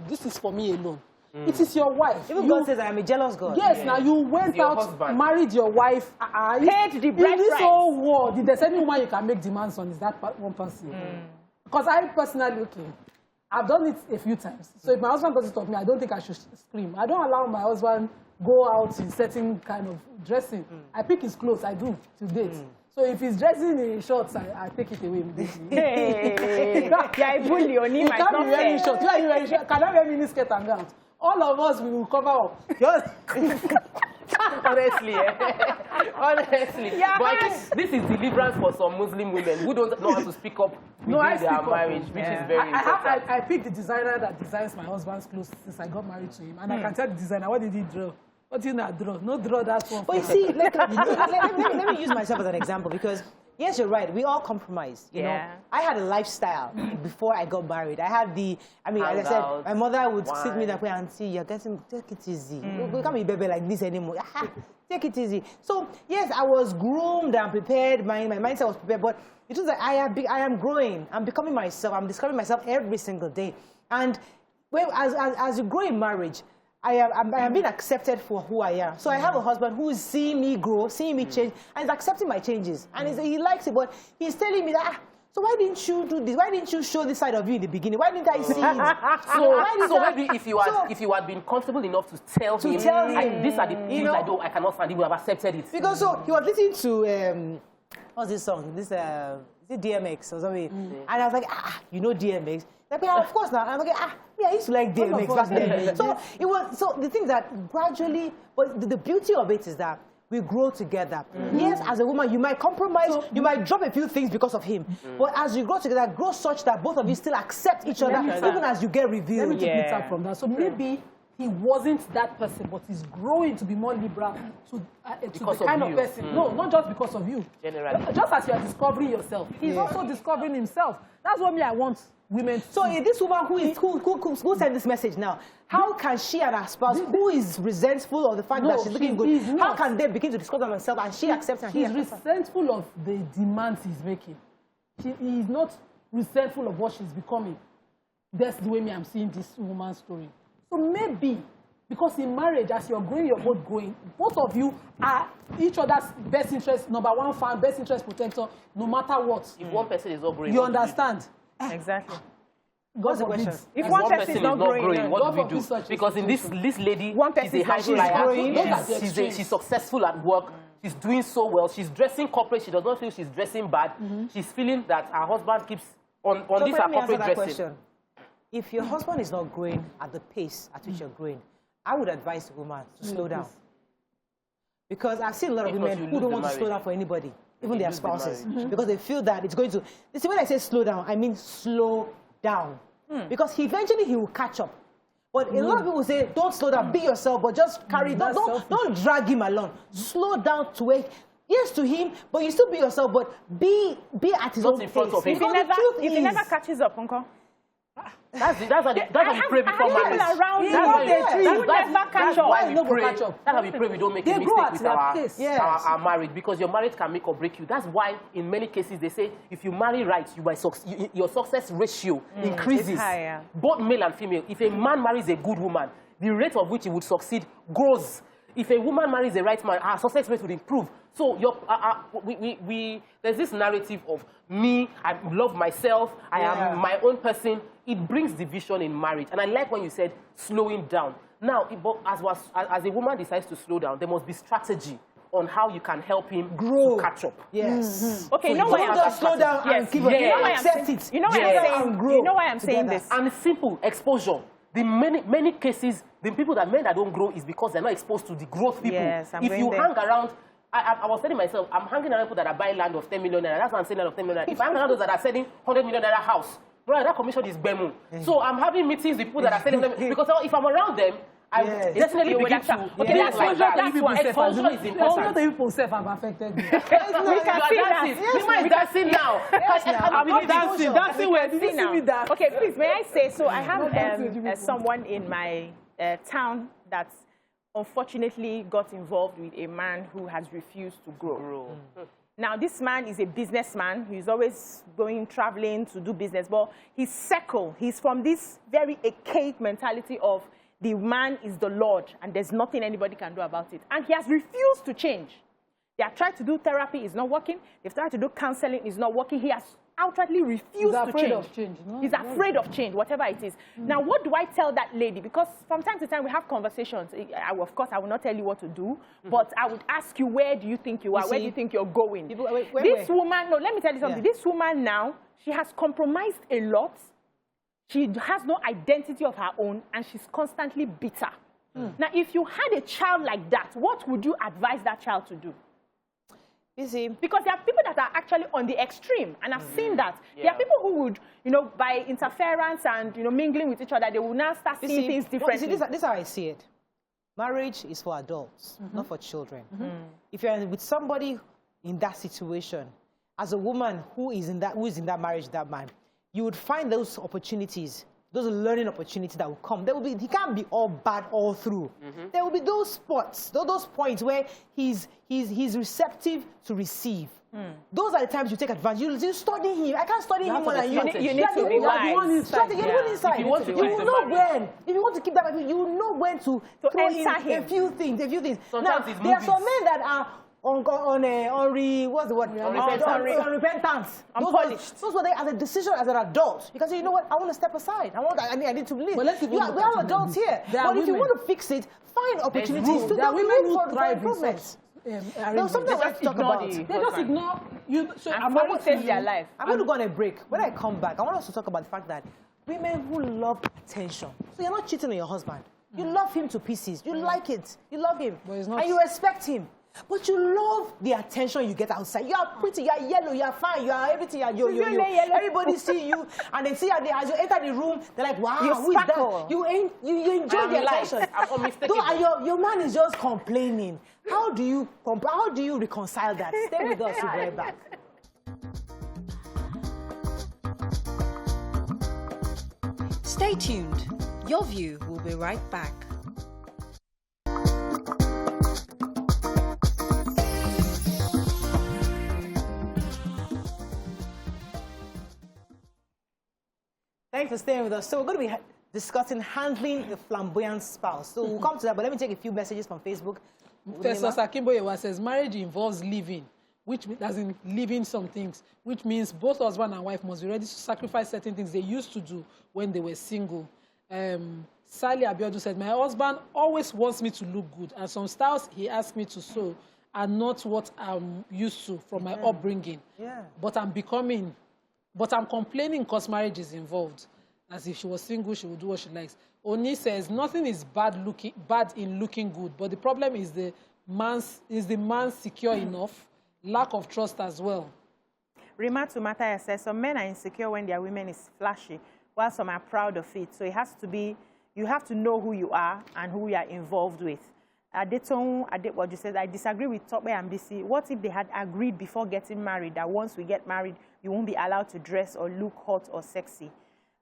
this is for me alone. It is your wife.
Even God says, I am a jealous God.
Yes, now you went out, married your wife.
Paid the bride price.
In this whole world, if there's any woman you can make demands on, is that one person. Because I personally, I've done it a few times. So if my husband does it of me, I don't think I should scream. I don't allow my husband go out in certain kind of dressing. I pick his clothes, I do, to date. So if he's dressing in shorts, I take it away immediately.
I bully on him.
You can't be wearing shorts. Why are you wearing shorts? Can I wear mini skirt and gown? All of us, we will cover up.
Honestly. But I think this is deliverance for some Muslim women who don't know how to speak up within their marriage, which is very important.
I picked the designer that designs my husband's clothes since I got married to him. And I can tell the designer, what did he draw? What did he not draw? No draw, that's one.
But you see, let me use myself as an example because, yes, you're right. We all compromise. You know, I had a lifestyle before I got married. I had as I said, my mother would sit me that way and say, "You're getting, take it easy. We can't be baby like this anymore. Take it easy." So yes, I was groomed and prepared. My mindset was prepared. But it was like I am growing. I'm becoming myself. I'm discovering myself every single day. And as you grow in marriage, I am being accepted for who I am. So I have a husband who is seeing me grow, seeing me change, and is accepting my changes. And he likes it, but he's telling me that, so why didn't you do this? Why didn't you show this side of you in the beginning? Why didn't I see it?
So maybe if you had been comfortable enough to tell him, these are the things I cannot stand, he would have accepted it.
Because so he was listening to, what's this song? This, is it DMX or something? And I was like, you know DMX? Like, yeah, of course not. And I'm like, yeah, I used to like DMX back then. So the thing that gradually, but the beauty of it is that we grow together. Yes, as a woman, you might compromise, you might drop a few things because of him. But as you grow together, grow such that both of you still accept each other, even as you get revealed.
Let me take it up from that. So maybe he wasn't that person, but he's growing to be more liberal to the kind of person. No, not just because of you. Generally. Just as you are discovering yourself, he's also discovering himself. That's what I want women.
So this woman who sent this message now, how can she and her spouse, who is resentful of the fact that she's looking good, how can they begin to discover themselves and she accepts and
he's resentful of the demands he's making. He is not resentful of what she's becoming. That's the way I'm seeing this woman's story. So maybe, because in marriage, as you're growing, you're both growing, both of you are each other's best interest, number one fan, best interest protector, no matter what.
If one person is not growing,
you understand?
Exactly.
What's the question?
If one person is not growing, what do we do? Because in this lady, she's a high flyer. She's successful at work. She's doing so well. She's dressing corporate. She does not feel she's dressing bad. She's feeling that her husband keeps on this corporate dressing.
Question. If your husband is not growing at the pace at which you're growing, I would advise the woman to slow down. Because I've seen a lot of women who don't want to slow down for anybody, even their spouses, because they feel that it's going to... See, when I say slow down, I mean slow down. Because eventually he will catch up. But a lot of people say, don't slow down, be yourself, but just carry... Don't drag him along. Slow down to wake... Yes, to him, but you still be yourself, but be at his own pace.
If he never catches up, Uncle.
That's how we pray before marriage. That's how we pray we don't make a mistake with our marriage, because your marriage can make or break you. That's why in many cases they say if you marry right, your success ratio increases, both male and female. If a man marries a good woman, the rate of which he would succeed grows. If a woman marries the right man, our success rate would improve. So there's this narrative of me, I love myself, I am my own person. It brings division in marriage. And I like when you said slowing down. Now, as a woman decides to slow down, there must be strategy on how you can help him grow, to catch up.
Yes.
Okay, you know why I'm
just slow down and keep accept it.
You know why I'm saying this?
And it's simple, exposure. The many cases, the men that don't grow is because they're not exposed to the growth people.
Yes,
if you hang around, I was telling myself, I'm hanging around people that are buying land of 10 million naira. That's why I'm saying land of 10 million naira. If I hang around those that are selling 100 million naira house, bro, that commission is bemu. So I'm having meetings with people that are selling them, because if I'm around them, I definitely begin to... Okay, that's one. Exposure is important.
The people self have affected me.
We can see that. We might dancing now.
I'm not dancing where did you see me dance?
Okay, please, may I say, so I have someone in my town that's unfortunately got involved with a man who has refused to grow. Now, this man is a businessman. He's always going, traveling to do business. But his circle, he's from this very archaic mentality of the man is the Lord and there's nothing anybody can do about it. And he has refused to change. They have tried to do therapy, it's not working. They've tried to do counseling, it's not working. He has outrightly refused to change.
He's afraid of change. No?
He's afraid of change, whatever it is. Now, what do I tell that lady? Because from time to time, we have conversations. Of course, I will not tell you what to do, but I would ask you, where do you think you are? Where do you think you're going? This woman, no, let me tell you something. This woman now, she has compromised a lot. She has no identity of her own, and she's constantly bitter. Now, if you had a child like that, what would you advise that child to do?
You see?
Because there are people that are actually on the extreme, and I've seen that. Yeah. There are people who would, you know, by interference and, you know, mingling with each other, they will now start seeing things differently.
Well, this is how I see it. Marriage is for adults, not for children. If you're with somebody in that situation, as a woman who is in that marriage, that man, you would find those opportunities, those learning opportunities that will come. There will be, he can't be all bad all through. There will be those spots, those points where he's receptive to receive. Those are the times you take advantage. You study him. I can't study him more than you.
You need to be wise.
If you want to keep that, you will know when to throw in a few things. Now, there are some men that are unrepentance. Those were they as a decision as an adult. Because you know what, I want to step aside. I need to leave. We are adults here. But if you want to fix it, find opportunities to look for improvements. Something I want to talk about.
They just ignore you. So
I'm going to save their life.
I'm going to go on a break. When I come back, I want us to talk about the fact that women who love attention. So you're not cheating on your husband. You love him to pieces. You like it. You love him. And you respect him. But you love the attention you get outside. You are pretty, you are yellow, you are fine, you are everything, you are everybody see you, and they see as you enter the room, they're like, wow, who is that? You enjoy the attention. Though your man is just complaining. How do you reconcile that? Stay with us, we'll be right back.
Stay tuned. Your View will be right back.
Thanks for staying with us. So we're going to be discussing handling the flamboyant spouse. So we'll come to that, but let me take a few messages from Facebook.
Professor Sakimboyewa says marriage involves living, which doesn't living some things, which means both husband and wife must be ready to sacrifice certain things they used to do when they were single. Sally Abiodun said, my husband always wants me to look good, and some styles he asks me to sew are not what I'm used to from my upbringing. Yeah. But I'm complaining because marriage is involved. As if she was single, she would do what she likes. Oni says, nothing is bad in looking good, but the problem is the man secure enough, lack of trust as well.
Rimatu Mataya says, some men are insecure when their women is flashy, while some are proud of it. So it has to be, you have to know who you are and who you are involved with. What you said, I disagree with Tope and BC. What if they had agreed before getting married that once we get married, you won't be allowed to dress or look hot or sexy?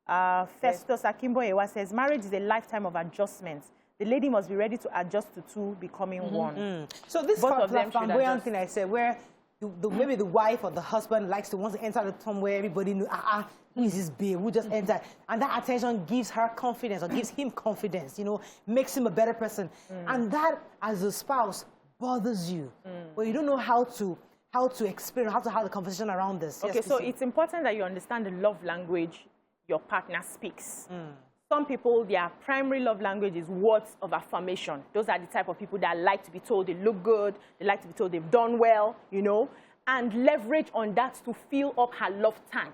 Festus Akimboyewa says, marriage is a lifetime of adjustments. The lady must be ready to adjust to two becoming one.
So this flamboyant thing I said, where maybe the wife or the husband wants to enter the tomb where everybody knows, who is this babe? Who just entered? And that attention gives her confidence or gives him confidence, you know, makes him a better person. And that, as a spouse, bothers you. But you don't know how to experience, how to have the conversation around this.
Okay, so it's important that you understand the love language your partner speaks. Some people, their primary love language is words of affirmation. Those are the type of people that like to be told they look good, they like to be told they've done well, you know, and leverage on that to fill up her love tank.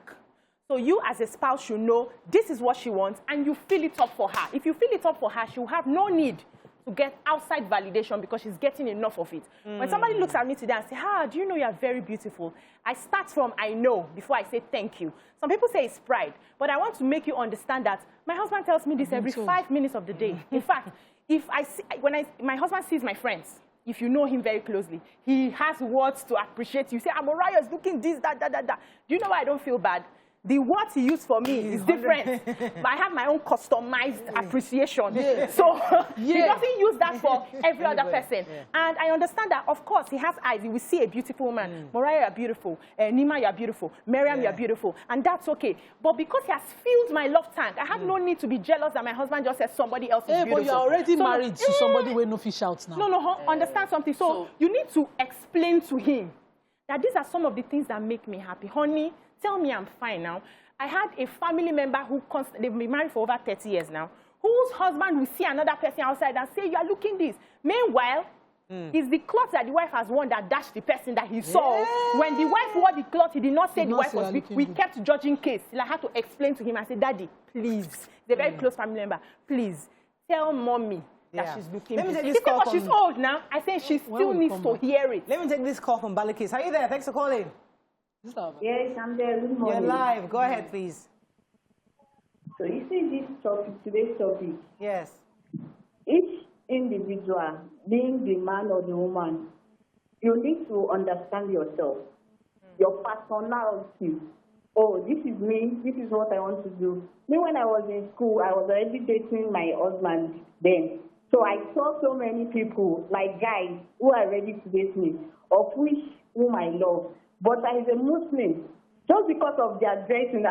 So you as a spouse should know this is what she wants and you fill it up for her. If you fill it up for her, she will have no need to get outside validation because she's getting enough of it. When somebody looks at me today and says, do you know you are very beautiful? I start from I know before I say thank you. Some people say it's pride, but I want to make you understand that my husband tells me this every 5 minutes of the day. In fact, my husband sees my friends, if you know him very closely, he has words to appreciate you. Say, Amoraya is looking this, that. Do you know why I don't feel bad? The words he used for me is different. But I have my own customized appreciation. So he doesn't use that for every other person. And I understand that, of course, he has eyes. He will see a beautiful woman. Mariah, you're beautiful. Nima, you're beautiful. Miriam, you're beautiful. And that's okay. But because he has filled my love tank, I have no need to be jealous that my husband just says somebody else is beautiful.
But you're already married to somebody with no fish out now.
No, understand something. So you need to explain to him that these are some of the things that make me happy. Honey, tell me I'm fine now. I had a family member who they've been married for over 30 years now, whose husband will see another person outside and say, you are looking this. Meanwhile, it's the cloth that the wife has worn that dashed the person that he saw. When the wife wore the cloth, he did not say the wife was weak. We kept judging case. I had to explain to him. I said, Daddy, please. They're a very close family member. Please, tell mommy that she's looking
Let me
busy.
take this call
But she's old now. I think she still needs to hear it.
Let me take this call from Balikis. Are you there? Thanks for calling.
Yes, I'm there. Good morning.
You're live. Go ahead, please.
So you see this topic, today's topic.
Yes.
Each individual, being the man or the woman, you need to understand yourself, your personality. Oh, this is me. This is what I want to do. Me, when I was in school, I was already dating my husband then. So I saw so many people, like guys, who are ready to date me, of which whom I love. But as a Muslim, just because of their dressing,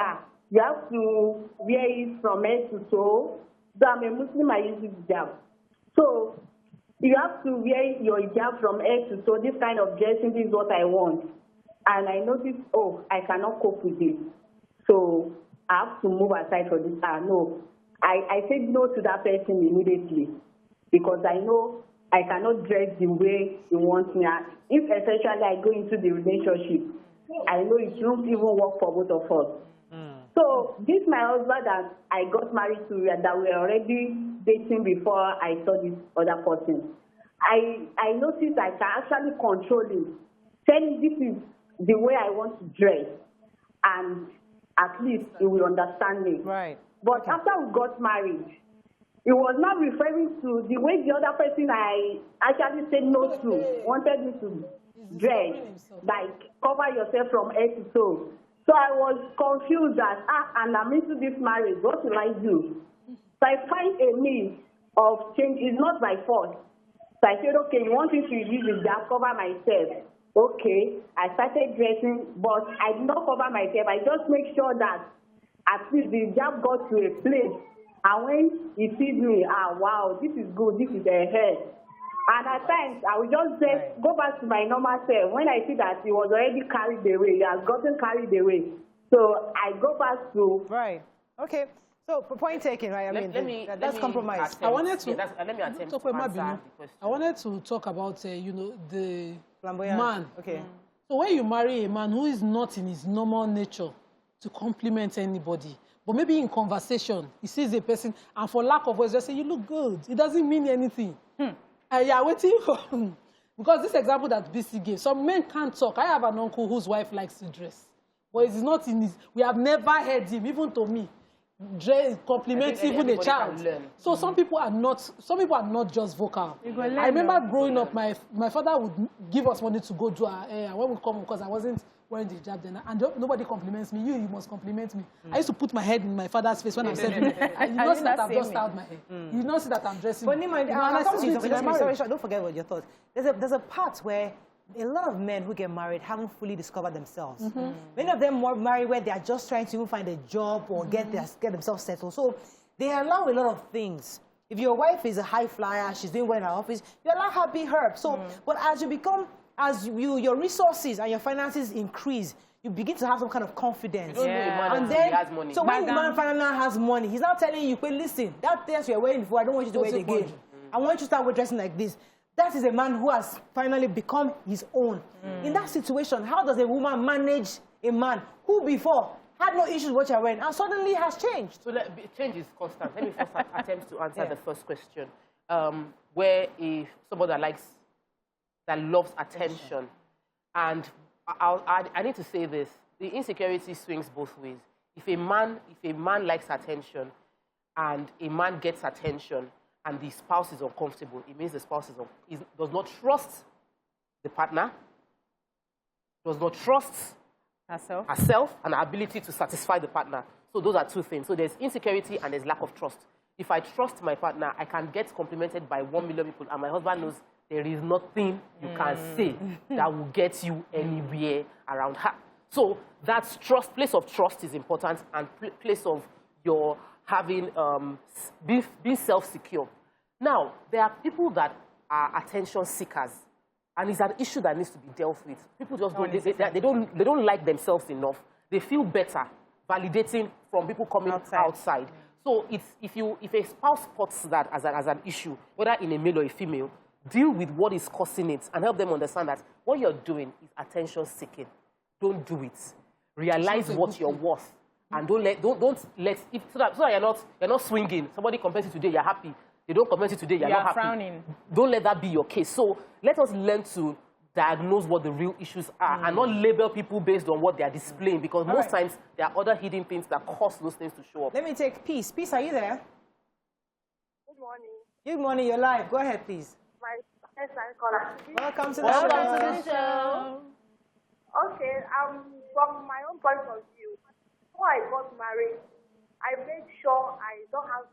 you have to wear it from head to toe. So I'm a Muslim, I use hijab. So you have to wear your hijab from head to toe. This kind of dressing, this is what I want. And I noticed, oh, I cannot cope with this. So I have to move aside for this. No. I said no to that person immediately because I know I cannot dress the way he wants me. If essentially I go into the relationship, I know it won't even work for both of us. So this my husband that I got married to, that we were already dating before I saw this other person. I noticed I can actually control him. Tell him this is the way I want to dress, and at least he will understand me.
Right.
But after we got married, he was not referring to the way the other person I actually said no to wanted me to dress, like cover yourself from head to toe. So I was confused that, and I'm into this marriage, what will I do? So I find a means of change. It's not by force. So I said, okay, you want me to use it, I'll cover myself. Okay, I started dressing, but I did not cover myself. I just make sure that at least the job got to a place. And when he sees me, wow, this is good, this is a head. And at times, I will just say, go back to my normal self. When I see that he was already carried away, he has gotten carried away. So I go back to...
Right. Okay. So, point taken, right? That's compromise.
I wanted to...
let me attempt to answer the question.
I wanted to talk about, the
Flamboyant.
man.
Okay.
So when you marry a man who is not in his normal nature to compliment anybody, but maybe in conversation, he sees a person, and for lack of words, just say, you look good. It doesn't mean anything. And you are waiting for... Because this example that BC gave, some men can't talk. I have an uncle whose wife likes to dress. But it's not in his... We have never heard him, even to me, compliment even a child. So some people are not just vocal. I remember growing up, my father would give us money to go do our hair. When we come, because I wasn't wearing the hijab then, and nobody compliments me. You must compliment me. I used to put my head in my father's face when I'm saying, you know that I've just styled my hair. You know that I'm dressing.
But Nima, don't forget what your thoughts. There's a part where a lot of men who get married haven't fully discovered themselves. Many of them are married where they are just trying to even find a job or get themselves settled. So they allow a lot of things. If your wife is a high flyer, she's doing well in her office, you allow her be her. So, but as your resources and your finances increase, you begin to have some kind of confidence.
And then, he has money.
So when the man finally has money, he's not telling you, listen, that dress you're wearing before, I don't want you to wear it again. I want you to start dressing like this. That is a man who has finally become his own. In that situation, how does a woman manage a man who before had no issues with what you're wearing and suddenly has changed?
So change is constant. Let me first attempt to answer the first question. Where if somebody that loves attention, and I need to say this, the insecurity swings both ways. If a man likes attention and a man gets attention, and the spouse is uncomfortable, it means the spouse does not trust the partner, does not trust herself and her ability to satisfy the partner. So those are two things. So there's insecurity and there's lack of trust. If I trust my partner, I can get complimented by 1 million people, and my husband knows there is nothing you can say that will get you anywhere around her. So that's trust. Place of trust is important, and place of your having being self-secure. Now, there are people that are attention seekers, and it's an issue that needs to be dealt with. People just they don't like themselves enough. They feel better validating from people coming outside. So if a spouse spots that as an issue, whether in a male or a female, deal with what is causing it and help them understand that what you're doing is attention seeking. Don't do it. Realize what you're worth. And don't let so that you're not swinging. Somebody compares you today, you're happy. they don't compliment you today, you're not happy.
Frowning.
Don't let that be your case. So let us learn to diagnose what the real issues are and not label people based on what they are displaying, because most times there are other hidden things that cause those things to show up.
Let me take Peace. Peace, are you there?
Good morning.
Good morning, you're live. Go ahead, please.
My first time caller.
Welcome to the show.
Okay, from my own point of view, before I got married, I made sure I don't have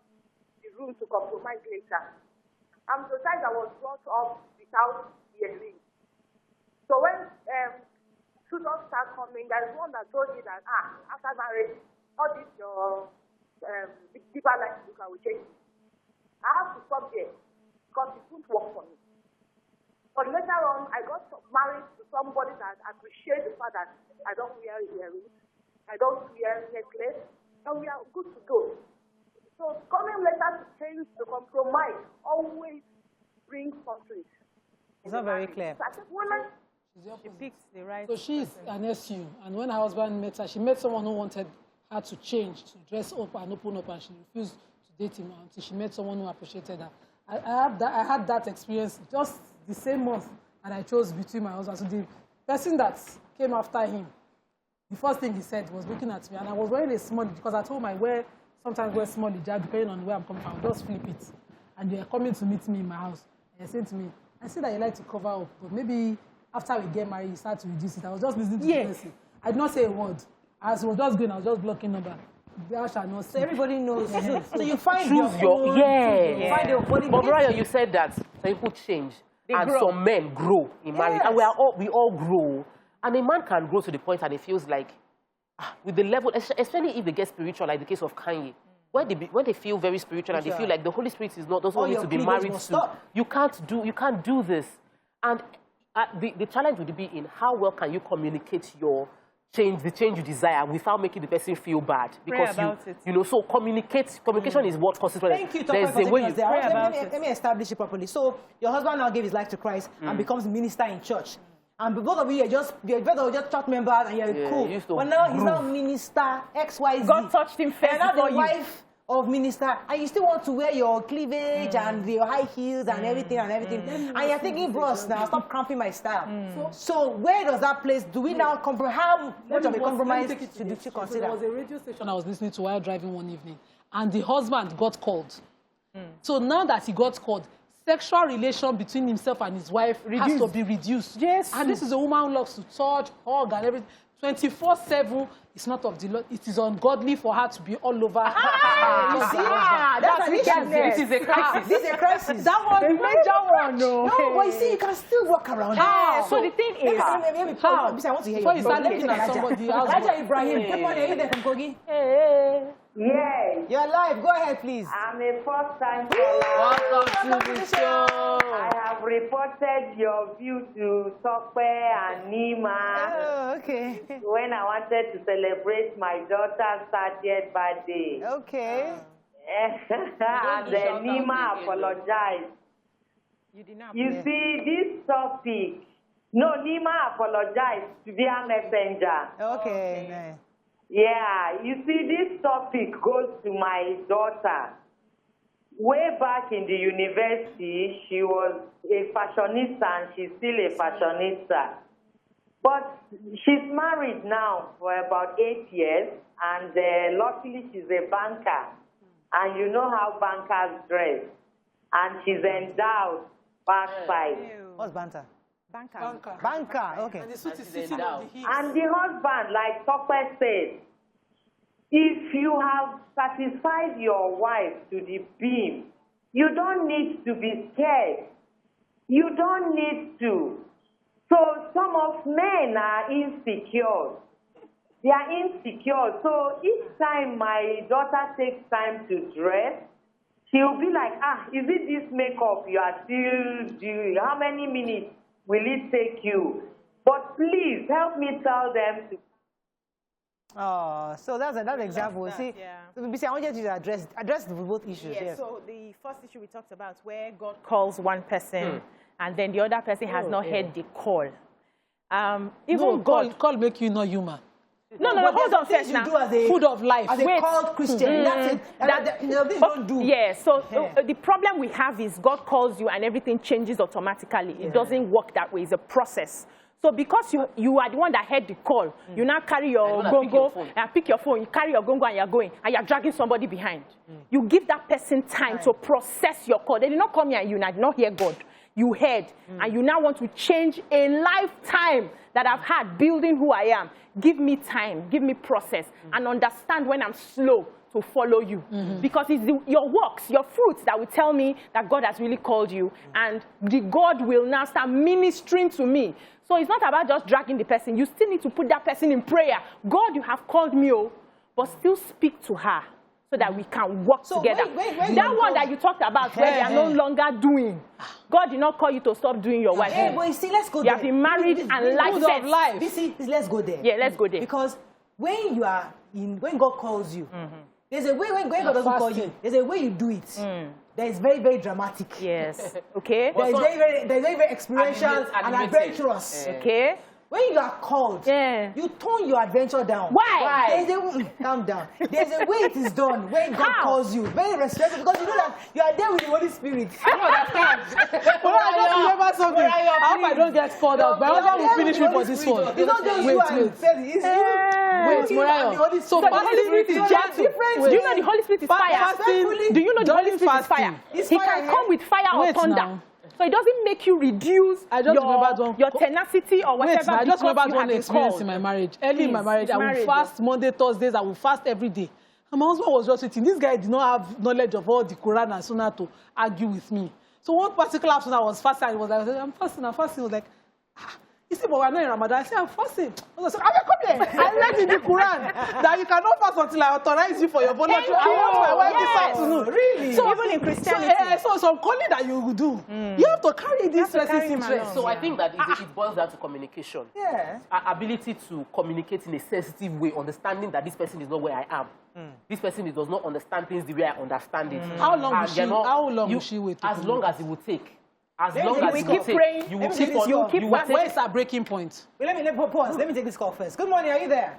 the room to compromise later. I'm the type that was brought up without hearing. So when tutors start coming, there's one that told me that, after marriage, all this your deeper life book, I will change it. I have to stop there because it won't work for me. But later on, I got married to somebody that appreciates the fact that I don't wear earrings, I don't wear necklace, and we are good to go. So coming later to change, to compromise, always brings conflict.
It's not very clear.
So I said, woman,
She picked the right.
So she's an SU, and when her husband met her, she met someone who wanted her to change, to dress up and open up, and she refused to date him until she met someone who appreciated her. I had that experience just the same month, and I chose between my husband. So the person that came after him, the first thing he said was looking at me, and I was wearing a small, because at home I sometimes wear small hijab, depending on where I'm coming from. I'll just flip it, and they are coming to meet me in my house. And they said to me, I see that you like to cover up, but maybe after we get married, you start to reduce it. I was just listening to the person. I did not say a word. As I was just going, I was just blocking number. Thou shalt not see.
So everybody knows. So you find
Choose
your
yeah.
find your body.
But Mariah, you said that some people change and
grow.
some men grow in marriage, and we all grow. And a man can grow to the point and it feels like, with the level, especially if they get spiritual, like the case of Kanye, when they feel very spiritual and they feel like the Holy Spirit doesn't want you to be married to, you can't do this. And the challenge would be in how well can you communicate the change you desire without making the person feel bad. Because so communication is what causes problems.
Thank you, Tokwe, for taking us there. Let me establish it properly. So your husband now gave his life to Christ and becomes a minister in church. And both of you are just church members and you're cool. But now he's now minister XYZ.
God touched him first.
And now the wife of minister, and you still want to wear your cleavage and your high heels and everything and you're thinking, bros, now stop cramping my style. So where does that place? Do we now compromise? How much of a compromise should you consider?
There was a radio station I was listening to while driving one evening, and the husband got called. So now that he got called, sexual relation between himself and his wife has to be reduced. Yes. And this is a woman who loves to touch, hug, and everything. 24/7, it's not of the Lord. It is ungodly for her to be all over.
That's an issue.
This is a crisis.
This is a crisis.
That was the major one.
No, but you see, you can still walk around.
How? So the thing is,
how? I want to hear
Before you start looking at somebody else.
Raja Ibrahim, good morning. Are you there from Kogi?
Yes.
You're live. Go ahead, please.
I'm a first-time caller.
Welcome to the show.
I have reported your view to Tokwe and Nima
Oh, okay.
when I wanted to celebrate my daughter's 30th birthday.
Okay.
And then Nima apologized.
you did not.
You see, this topic, no, Nima apologized via messenger.
Okay. Nice.
Yeah, you see, this topic goes to my daughter. Way back in the university, she was a fashionista and she's still a fashionista. But she's married now for about 8 years, and luckily she's a banker. And you know how bankers dress. And she's endowed backside.
What's banter?
Banker.
Okay.
And the suit is sitting on the hips.
And the husband, like Tokwe said, if you have satisfied your wife to the beam, you don't need to be scared. You don't need to. So some of men are insecure. They are insecure. So each time my daughter takes time to dress, she'll be like, is it this makeup you are still doing? How many minutes will it take you? But please help me tell them to.
Oh, so that's another example. See, so I want you to address both issues.
Yes. So the first issue we talked about, where God calls one person and then the other person has not heard the call.
Even call make you not human.
No, hold on first now.
Food of life.
As a called Christian, that's it. These don't do.
Yeah, so the problem we have is God calls you and everything changes automatically. It doesn't work that way. It's a process. So because you are the one that heard the call, you now carry your gongo and pick your phone. You carry your gongo and you're going, and you're dragging somebody behind. You give that person time to process your call. They did not come here and you did not hear God. You heard, and you now want to change a lifetime that I've had building who I am. Give me time, give me process, and understand when I'm slow to follow you. Because it's your works, your fruits that will tell me that God has really called you, and the God will now start ministering to me. So it's not about just dragging the person. You still need to put that person in prayer. God, you have called me, but still speak to her so that we can work together. That one that you talked about where they are no longer doing. God did not call you to stop doing your wife.
Hey, boy, see, let's go there.
You have been married and life.
See, let's go there.
Yeah, let's go there.
Because when God calls you, there's a way when God doesn't call you. There's a way you do it. That is very, very dramatic.
Yes. Okay.
There's very, very experiential and adventurous.
Okay.
When you are called, you tone your adventure down.
Why?
Calm down. There's a way it is done when God calls you. Very respectful, because you know that you are there with the Holy Spirit.
I don't understand. I just remember something. I hope I don't get called out. But I will finish me for this one.
It's not just you and Ferry. It's you.
Wait, Mariah.
So the Holy Spirit is gentle. Do you know the Holy Spirit is fire? Do you know the Holy Spirit is fire? He can come with fire or thunder. So it doesn't make you reduce your tenacity or whatever.
I just remember one experience in my marriage. Early in my marriage, I would fast Monday, Thursdays. I would fast every day. And my husband was just sitting. This guy did not have knowledge of all the Quran and Sunnah to argue with me. So one particular afternoon, I was fasting. I was like, I'm fasting. He was like, he said, but we're not in Ramadan. I said, I'm fasting. I was like, come here. I read in the Quran that you cannot fast until I authorize you for your voluntary. I want my wife this afternoon. Really?
So even in Christianity.
So some calling that you will do, you have to carry this person's interest.
So I think that it boils down to communication.
Yeah.
Our ability to communicate in a sensitive way, understanding that this person is not where I am. This person does not understand things the way I understand it.
How long will she wait?
As long as it will take. As long as
you keep praying,
you will keep on.
Where is our breaking point?
Let me pause. Let me take this call first. Good morning. Are you there?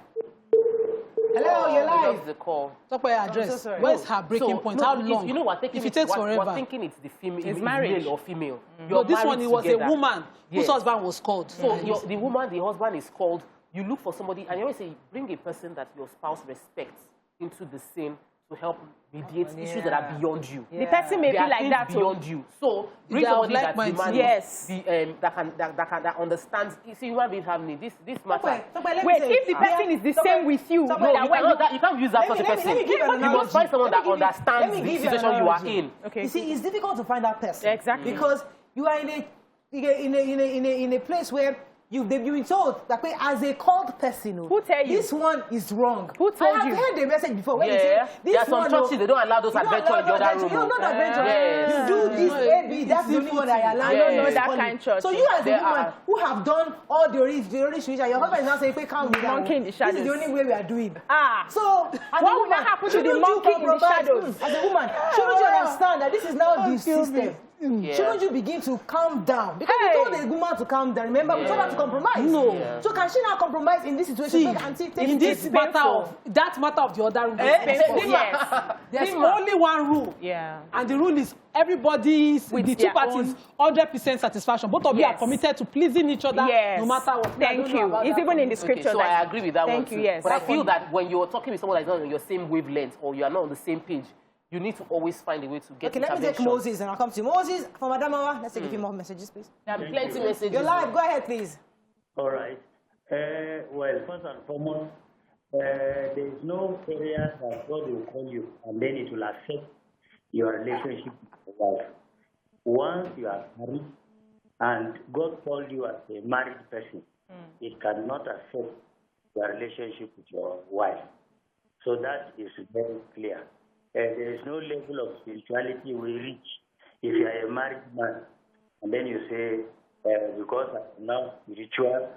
Hello, you're live.
That's the call.
Talk about your address. So where is her breaking point? How long?
You know what?
If it takes forever.
We're thinking it's the female,
it's marriage.
male or female.
No, this one, it was a woman whose husband was called.
So the woman, the husband is called. You look for somebody, and you always say, bring a person that your spouse respects into the scene to help mediate issues that are beyond you.
The person may be like that
beyond you. So bring somebody that demands, that understands. You see, human beings have need. This matter.
Wait, if the person is the same with you,
you can't use that such a person. You must find someone that understands the situation you are in.
Okay. You see, it's difficult to find that person.
Exactly.
Because you are in a place where they've been told that as a called person,
who tell you
this one is wrong.
Who told you?
I have heard the message before when they say this
there are some churches they don't allow those adventures in the other room.
No, not adventure. You do this, baby. That's the only one I allow.
I don't know that kind of church.
So you as a woman who have done all the rituals, your husband is now saying, "Come with
monkey in the shadows."
This is the only way we are doing.
So what would happen to the monkey in the shadows?
As a woman, shouldn't you understand that this is now the system? Shouldn't you begin to calm down? Because we told the woman to calm down. Remember, we told her to compromise.
No.
So can she now compromise in this situation?
In this matter of the other room, there's only one rule.
Yeah.
And the rule is everybody's, with the two parties, 100% satisfaction. Both of you are committed to pleasing each other, no matter what.
Thank you. It's even in the scripture.
So I agree with that one too.
Yes.
But I feel that when you're talking with someone that's not on your same wavelength or you are not on the same page, you need to always find a way to get
let me take Moses and I'll come to you. Moses from Adamawa. Let's take a few more messages, please.
There are plenty of messages.
You're live. Go ahead, please.
All right. Well, first and foremost, there is no area that God will call you and then it will affect your relationship with your wife. Once you are married and God called you as a married person, it cannot affect your relationship with your wife. So that is very clear. There is no level of spirituality we reach if you are a married man and then you say, because I'm now spiritual,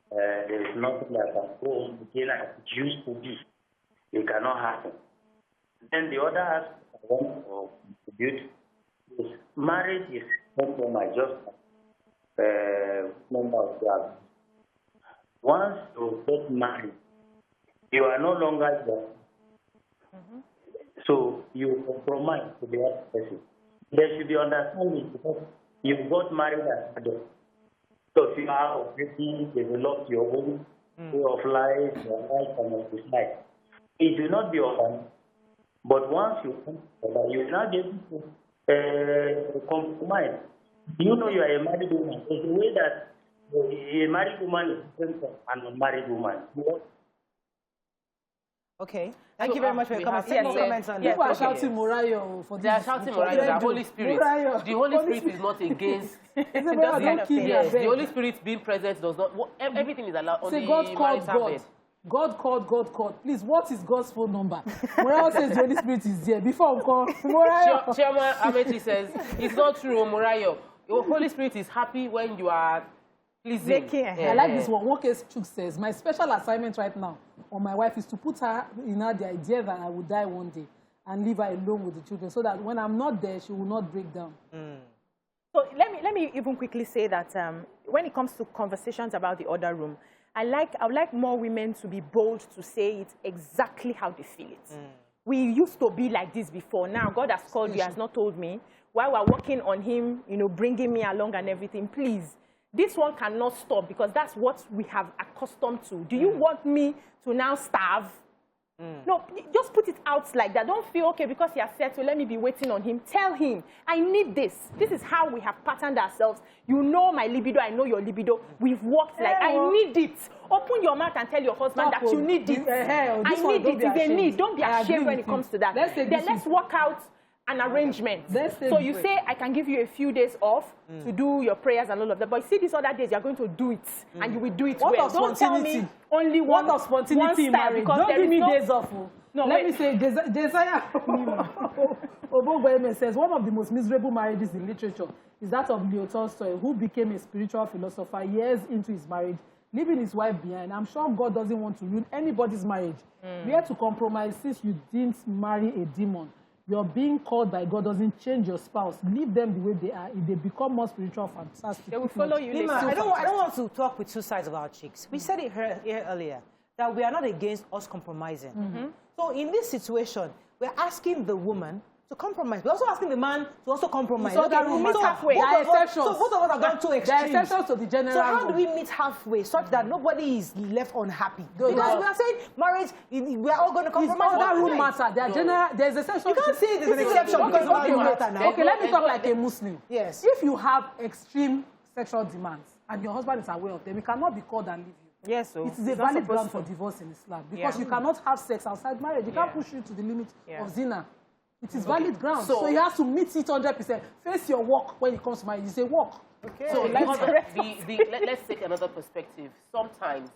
there is nothing that can go on again as it used to be. It cannot happen. Then the other aspect I want to contribute is marriage is compromise, just member of the. Once you get married, You are no longer there. So you compromise to the other person. There should be understanding because you got married as adults. So if you are already developed your own way of life, your life and your life, it will not be open. But once you come together, you will not be able to compromise. You know you are a married woman. There's a way that a married woman is different from an unmarried woman.
Okay. Thank you very much for your comments. Any more comments on that?
People are shouting Morayo for this.
They are shouting Morayo, the Holy Spirit. The Holy Spirit is not against. Yes, the Holy Spirit being present does not. Everything is allowed on the marital bed.
God called. Please, what is God's phone number? Morayo says the Holy Spirit is there. Before I call Morayo.
Chairman Amechi says, it's not true, Morayo. Your Holy Spirit is happy when you are pleasing.
I like this one. One case Chuk says, my special assignment right now on my wife is to put her in her the idea that I will die one day and leave her alone with the children so that when I'm not there, she will not break down.
So let me even quickly say that when it comes to conversations about the other room, I would like more women to be bold to say it exactly how they feel it. We used to be like this before. Now God has called you, has not told me. While we're working on him, bringing me along and everything, please. This one cannot stop because that's what we have accustomed to. Do you want me to now starve? No, just put it out like that. Don't feel, okay, because he has said so, let me be waiting on him. Tell him, I need this. This is how we have patterned ourselves. You know my libido, I know your libido. We've worked like, I need it. Open your mouth and tell your husband that you need it. I need it. It's a need. Don't be ashamed when it comes to that. Let's work out an arrangement. So you say, I can give you a few days off to do your prayers and all of that. But see, these other days, you're going to do it. And you will do it well. Don't tell me only one
of spontaneity in marriage. Don't give me days off. No, let me say, Jesiah Obogoeme says, one of the most miserable marriages in literature is that of Leo Tolstoy, who became a spiritual philosopher years into his marriage, leaving his wife behind. I'm sure God doesn't want to ruin anybody's marriage. We have to compromise since you didn't marry a demon. Your being called by God doesn't change your spouse. Leave them the way they are. If they become more spiritual, fantastic.
They will follow you.
Nima, I don't want to talk with two sides of our cheeks. We said it here earlier that we are not against us compromising. So in this situation, we're asking the woman to compromise. We're also asking the man to also compromise.
So that we meet halfway.
So both of us are going to extremes.
There are exceptions to the general
So how do we meet halfway such that nobody is left unhappy? Because we are saying marriage, we are all going to compromise.
It's other room matter. There's exception.
You can't say there's an exception because of other room matter now.
Okay, let me talk like a Muslim.
Yes.
If you have extreme sexual demands and your husband is aware of them, he cannot be called and leave you.
Yes, so
it is a valid ground for divorce in Islam because you cannot have sex outside marriage. You can't push you to the limit of zina. It is valid ground. So he has to meet it 100%. Face your work when it comes to marriage. You say work.
Okay. So let's take another perspective. Sometimes,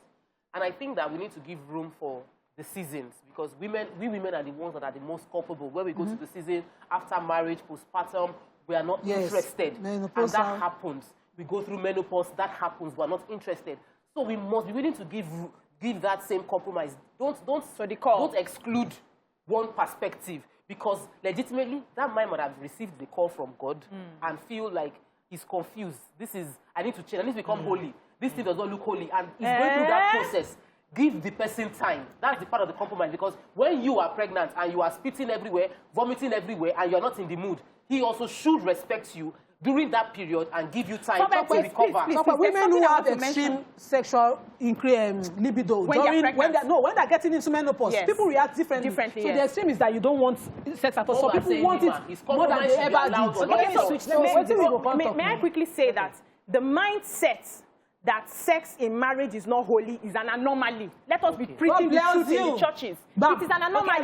and I think that we need to give room for the seasons because we women are the ones that are the most culpable. When we go to the season after marriage, postpartum, we are not interested. And that happens. We go through menopause, that happens. We are not interested. So we must be willing to give that same compromise. Don't exclude one perspective. Because legitimately, that man might have received the call from God and feel like he's confused. I need to change. I need to become holy. This thing does not look holy. And he's going through that process. Give the person time. That's the part of the compromise. Because when you are pregnant and you are spitting everywhere, vomiting everywhere, and you're not in the mood, he also should respect you during that period and give you time to recover.
Women who have extreme sexual libido, when they're getting into menopause, people react differently. So the extreme is that you don't want sex at all. So people want it more than they ever did.
May I quickly say that the mindset that sex in marriage is not holy is an anomaly. Let us be preaching the truth in the churches. It is an anomaly.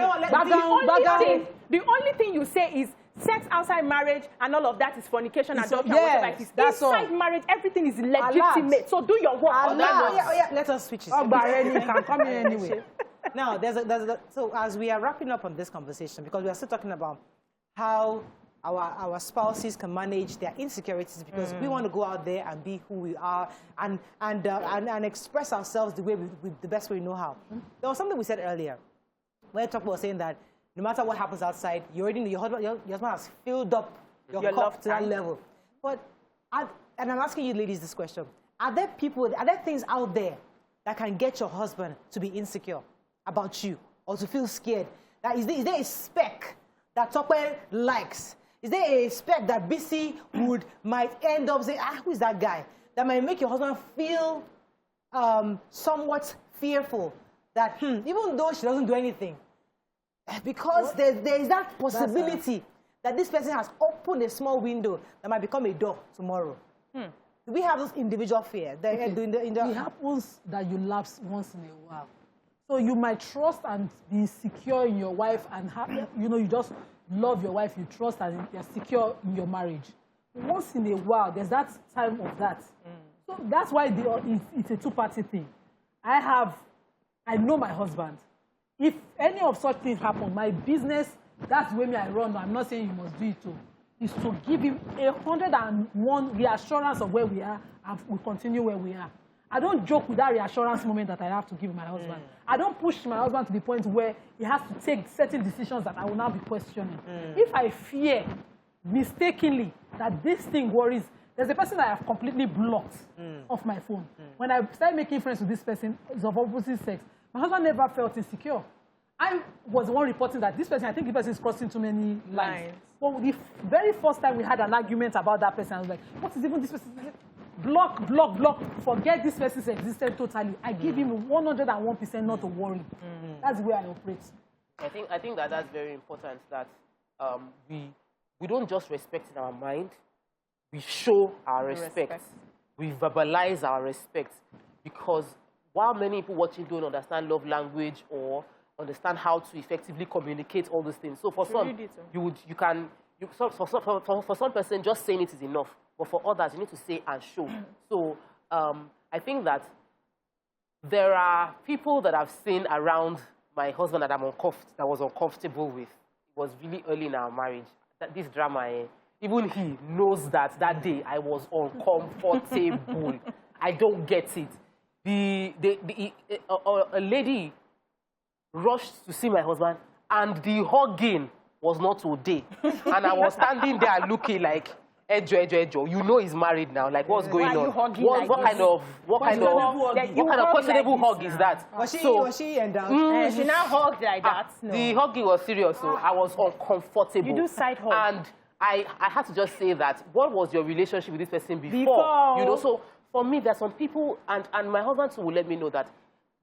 The only thing you say is sex outside marriage and all of that is fornication, adultery, whatever it is. Inside marriage, everything is legitimate. So do your work.
Let us switch it.
Can come in anyway.
Now, so as we are wrapping up on this conversation, because we are still talking about how our spouses can manage their insecurities, because we want to go out there and be who we are and express ourselves the best way we know how. There was something we said earlier where talk about saying that no matter what happens outside, your husband has filled up your cup to that level. But and I'm asking you ladies this question: are there things out there that can get your husband to be insecure about you or to feel scared? That is there a speck that Tope likes? Is there a speck that BC might end up saying, who is that guy? That might make your husband feel somewhat fearful that, even though she doesn't do anything, because there is that possibility that this person has opened a small window that might become a door tomorrow. Do we have those individual fear?
It happens that you lapse once in a while. So you might trust and be secure in your wife and you just love your wife, you trust and you're secure in your marriage. Once in a while, there's that time of that. So that's why it's a two-party thing. I know my husband. If any of such things happen, my business, that's the way I run. I'm not saying you must do it too. Is to give him 101 reassurance of where we are and we continue where we are. I don't joke with that reassurance moment that I have to give my husband. I don't push my husband to the point where he has to take certain decisions that I will now be questioning. If I fear mistakenly that this thing worries, there's a person that I have completely blocked off my phone. When I started making friends with this person, is of opposite sex, my husband never felt insecure. I was the one reporting that this person, I think the person is crossing too many lines. But the very first time we had an argument about that person, I was like, what is even this person? Block, block, block. Forget this person's existence totally. I give him 101% not to worry. That's the way I operate.
I think that's very important, that we don't just respect in our mind. We show our respect. We verbalize our respect. Because while many people watching don't understand love language or understand how to effectively communicate all those things. So for some, for some person, just saying it is enough. But for others, you need to say and show. So I think that there are people that I've seen around my husband that I was uncomfortable with. It was really early in our marriage. This drama, even he knows that day I was uncomfortable. I don't get it. A lady rushed to see my husband, and the hugging was not today. And I was standing there looking like, Ejo, you know he's married now. Like, what's going on? What kind of questionable hug is that?
Was she
endowed? She now hugged like that. No.
The hugging was serious, so I was uncomfortable.
You do side hug.
And I had to just say that, what was your relationship with this person before? You know, so for me, there's some people, and my husband too will let me know that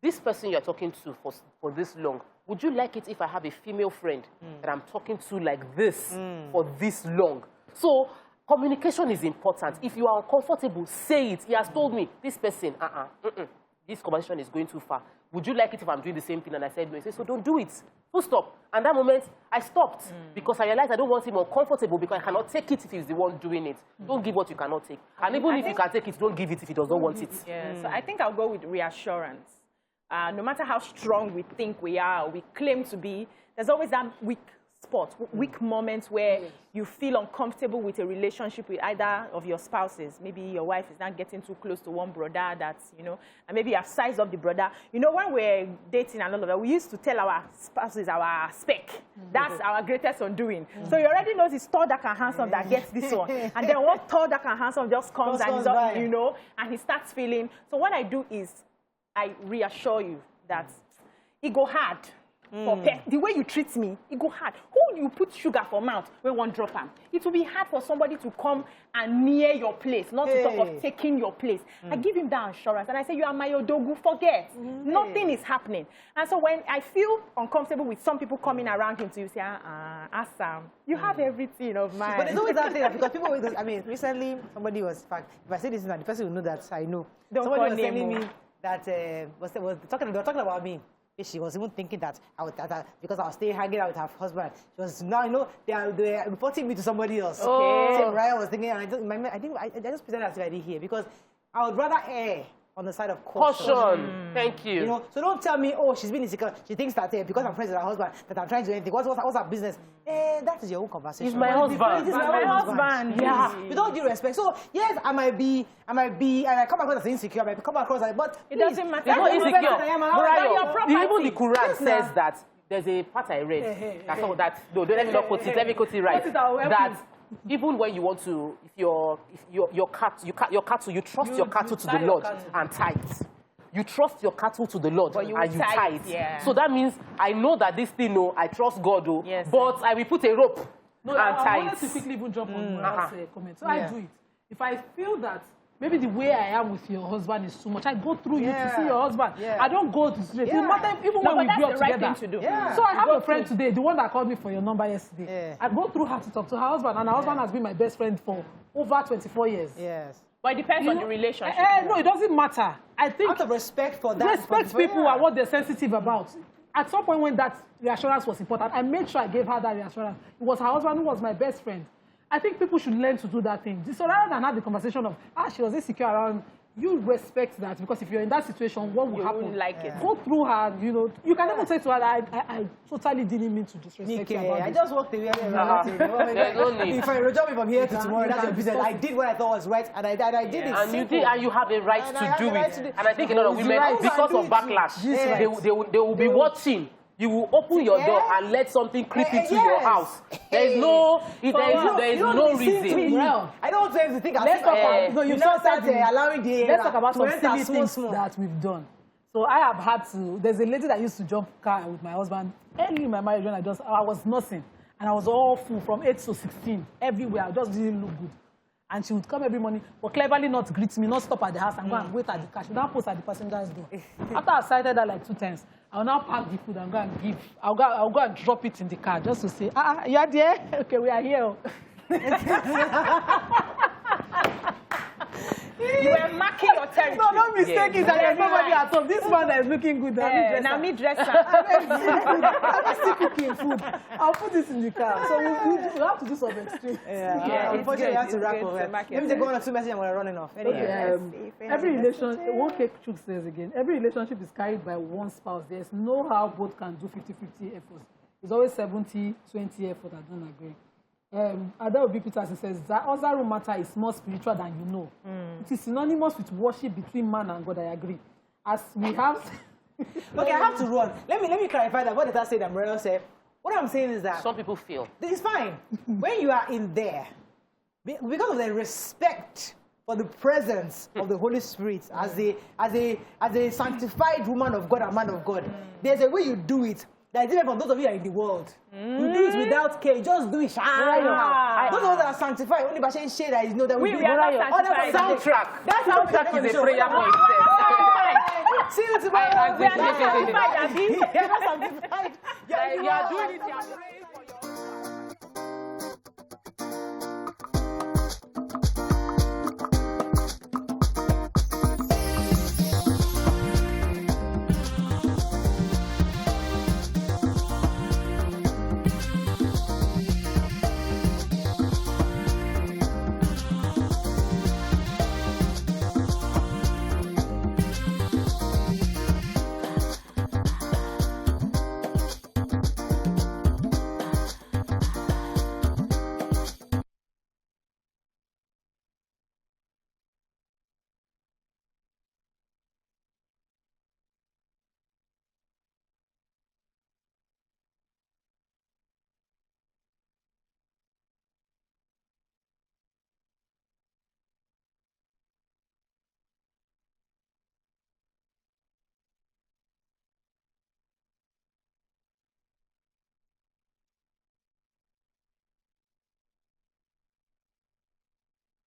this person you're talking to for this long, would you like it if I have a female friend that I'm talking to like this for this long? So communication is important. If you are uncomfortable, say it. He has told me, this person, this conversation is going too far. Would you like it if I'm doing the same thing? And I said no. He said, so don't do it. Full stop. And that moment, I stopped because I realized I don't want him uncomfortable because I cannot take it if he's the one doing it. Don't give what you cannot take. And even if you can take it, don't give it if he does not want it.
Yeah, so I think I'll go with reassurance. No matter how strong we think we are, or we claim to be, there's always that weak spot, weak moments where you feel uncomfortable with a relationship with either of your spouses. Maybe your wife is not getting too close to one brother that's, and maybe you have sized up the brother. You know, when we're dating and all of that, we used to tell our spouses our spec. That's our greatest undoing. So you already know it's tall, dark, and handsome that gets this one. And then one tall, dark, and handsome just comes and he's up, and he starts feeling. So what I do is I reassure you that it go hard. The way you treat me, it go hard. Who you put sugar for mouth when one drop am? It will be hard for somebody to come and near your place, not to talk of taking your place. I give him that assurance, and I say, you are my odogu, forget. Nothing is happening. And so when I feel uncomfortable with some people coming around him, you say, Assam, you have everything of mine.
But there's always that thing, because people, recently, somebody was, if I say this, the person will know that I know. Somebody was telling me that, was talking about me. She was even thinking that because I was still hanging out with her husband, she was now, they are reporting me to somebody else. Okay. So Mariah was thinking, and I just pretend as if I didn't hear, because I would rather err on the side of caution.
Thank you.
So don't tell me, she's been insecure. She thinks that because I'm friends with her husband, that I'm trying to do anything. What's our business? That is your own conversation.
He's my husband.
He's my husband. Yeah. With all due respect. So yes, I might be, and I come across as insecure. I might come across as, but
it doesn't matter.
It's not insecure. Even the Quran says that. There's a part I read. Don't let me not quote it. Let me quote it right. That even when you want to, if your cattle, you trust your cattle to the Lord and tithe. you trust your cattle to the Lord
But you
and you tithe.
Yeah.
So that means I know that this thing, I trust God,
Yes.
but I will put a rope
No,
and
I
tithe.
wanted to quickly even jump on Maria's comment. So I do it. If I feel that maybe the way I am with your husband is too much, I go through you to see your husband. I don't go to straight. No matter, even when we grew up together.
To do.
So I have a friend today, the one that called me for your number yesterday. I go through her to talk to her husband, and her husband has been my best friend for over 24 years.
Yes.
But it depends on the relationship.
No, it doesn't matter. I think
out of respect for that.
Respect people and what they're sensitive about. At some point when that reassurance was important, I made sure I gave her that reassurance. It was her husband who was my best friend. I think people should learn to do that thing. So rather than have the conversation of, she was insecure around, you respect that, because if you're in that situation, what will happen?
You like it.
Go through her, you can never say to her that I totally didn't mean to disrespect you about
I
this.
just walked away. If I reject me from here to tomorrow, that's your business. I did what I thought was right, and I did it.
And you did, and you have a right to do it. And I think a lot of women, because of backlash, they will be watching. You will open your door and let something creep into your house. There is no reason.
I don't want them to think.
Let's talk about
you now start allowing the
let's talk about some silly things that we've done. So I have had to. There's a lady that used to jump car with my husband early in my marriage when I was nursing, and I was all full from 8 to 16 everywhere. I just didn't look good. And she would come every morning, but cleverly not greet me, not stop at the house and go and wait at the car. She would now post at the passenger's door. After I cited her like 2 times, I'll now pack the food and go and give. I'll go and drop it in the car just to say, you are there? Okay, we are here.
You were marking your territory.
No, don't mistake it that there's nobody at home. This man that is looking good.
Now me dresser.
I'm still cooking food. I'll put this in the car. So we have to do some extreme.
Unfortunately, you have to wrap up. Let me take 1 or 2 messages and we're running off.
Every relationship, one Chook says again, every relationship is carried by one spouse. There's no how both can do 50-50 efforts. It's always 70-20 effort. I don't agree. Adele Peterson says that other room matter is more spiritual than you know. It is synonymous with worship between man and God. I agree. As we have.
Okay, I have to run. Let me clarify that. What did I say that Marital said? What I'm saying is that
some people feel
it's fine when you are in there because of the respect for the presence of the Holy Spirit as a sanctified woman of God and man of God. There's a way you do it. That's different from those of you that are in the world. You do it without care. You just do it. Those of us that are sanctified, only by saying shade that you know that we are not sanctified.
Soundtrack. That soundtrack is a prayer for itself.
See you tomorrow.
We are not sanctified, Abby.
You're not sanctified.
You are doing it.